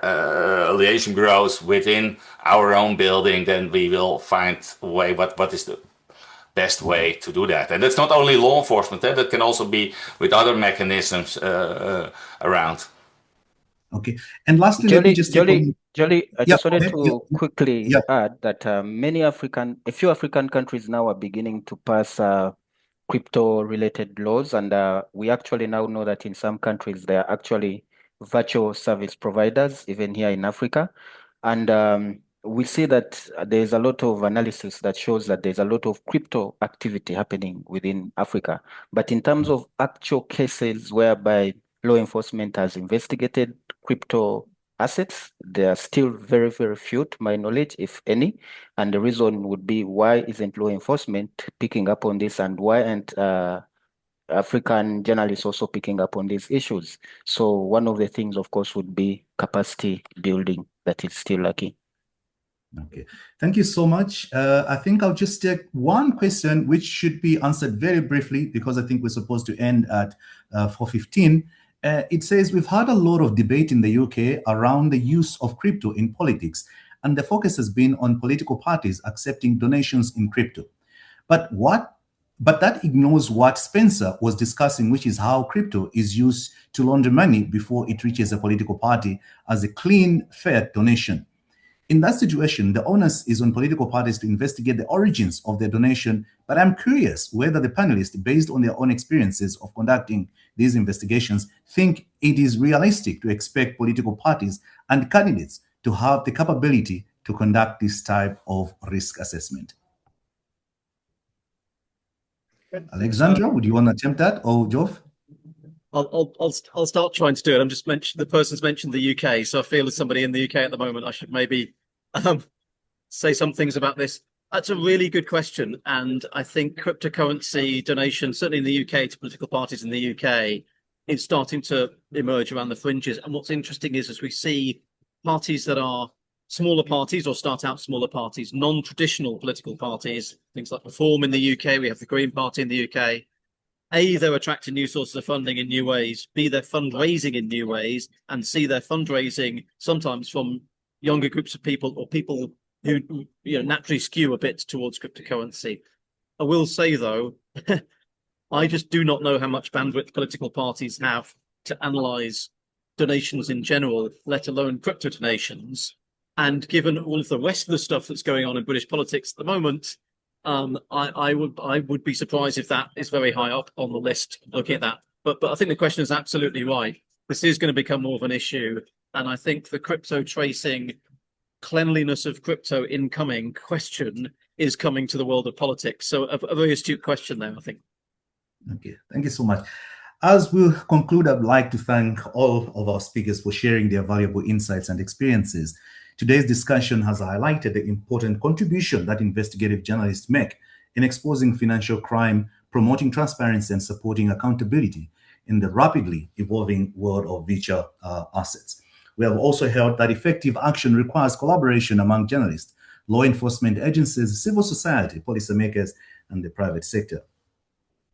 liaison bureaus within our own building, then we will find a way. What is the best way to do that? And it's not only law enforcement; that can also be with other mechanisms around. Okay, and lastly, let me just Jolly, I just wanted to quickly add that a few African countries now are beginning to pass crypto-related laws, and we actually now know that in some countries there are actually virtual service providers, even here in Africa, and we see that there's a lot of analysis that shows that there's a lot of crypto activity happening within Africa. But in terms of actual cases whereby law enforcement has investigated crypto assets, they are still very, very few to my knowledge, if any. And the reason would be, why isn't law enforcement picking up on this, and why aren't African journalists also picking up on these issues? So one of the things, of course, would be capacity building that is still lacking. Okay, thank you so much. I think I'll just take one question which should be answered very briefly because I think we're supposed to end at 4:15. It says, we've had a lot of debate in the UK around the use of crypto in politics, and the focus has been on political parties accepting donations in crypto. But that ignores what Spencer was discussing, which is how crypto is used to launder money before it reaches a political party as a clean, fair donation. In that situation, the onus is on political parties to investigate the origins of their donation, but I'm curious whether the panelists, based on their own experiences of conducting these investigations, think it is realistic to expect political parties and candidates to have the capability to conduct this type of risk assessment. Alexandra, would you want to attempt that, or Geoff? I'll start trying to do it. The person's mentioned the UK, so I feel as somebody in the UK at the moment, I should maybe say some things about this. That's a really good question, and I think cryptocurrency donation, certainly in the UK, to political parties in the UK, is starting to emerge around the fringes. And what's interesting is, as we see parties that are smaller parties or start out smaller parties, non-traditional political parties, things like Reform in the UK, we have the Green Party in the UK. A, they're attracting new sources of funding in new ways. B, they're fundraising in new ways. And C, they're fundraising sometimes from younger groups of people or people who naturally skew a bit towards cryptocurrency. I will say, though, I just do not know how much bandwidth political parties have to analyse donations in general, let alone crypto donations. And given all of the rest of the stuff that's going on in British politics at the moment, I would be surprised if that is very high up on the list looking at that. But I think the question is absolutely right. This is going to become more of an issue. And I think the crypto tracing, cleanliness of crypto incoming question is coming to the world of politics. So a very astute question there, I think. Okay, thank you so much. As we conclude, I'd like to thank all of our speakers for sharing their valuable insights and experiences. Today's discussion has highlighted the important contribution that investigative journalists make in exposing financial crime, promoting transparency, and supporting accountability in the rapidly evolving world of virtual assets. We have also heard that effective action requires collaboration among journalists, law enforcement agencies, civil society, policymakers, and the private sector.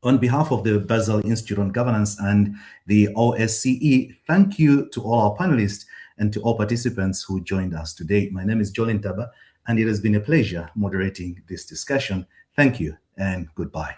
On behalf of the Basel Institute on Governance and the OSCE, thank you to all our panelists and to all participants who joined us today. My name is Jolin Taba, and it has been a pleasure moderating this discussion. Thank you and goodbye.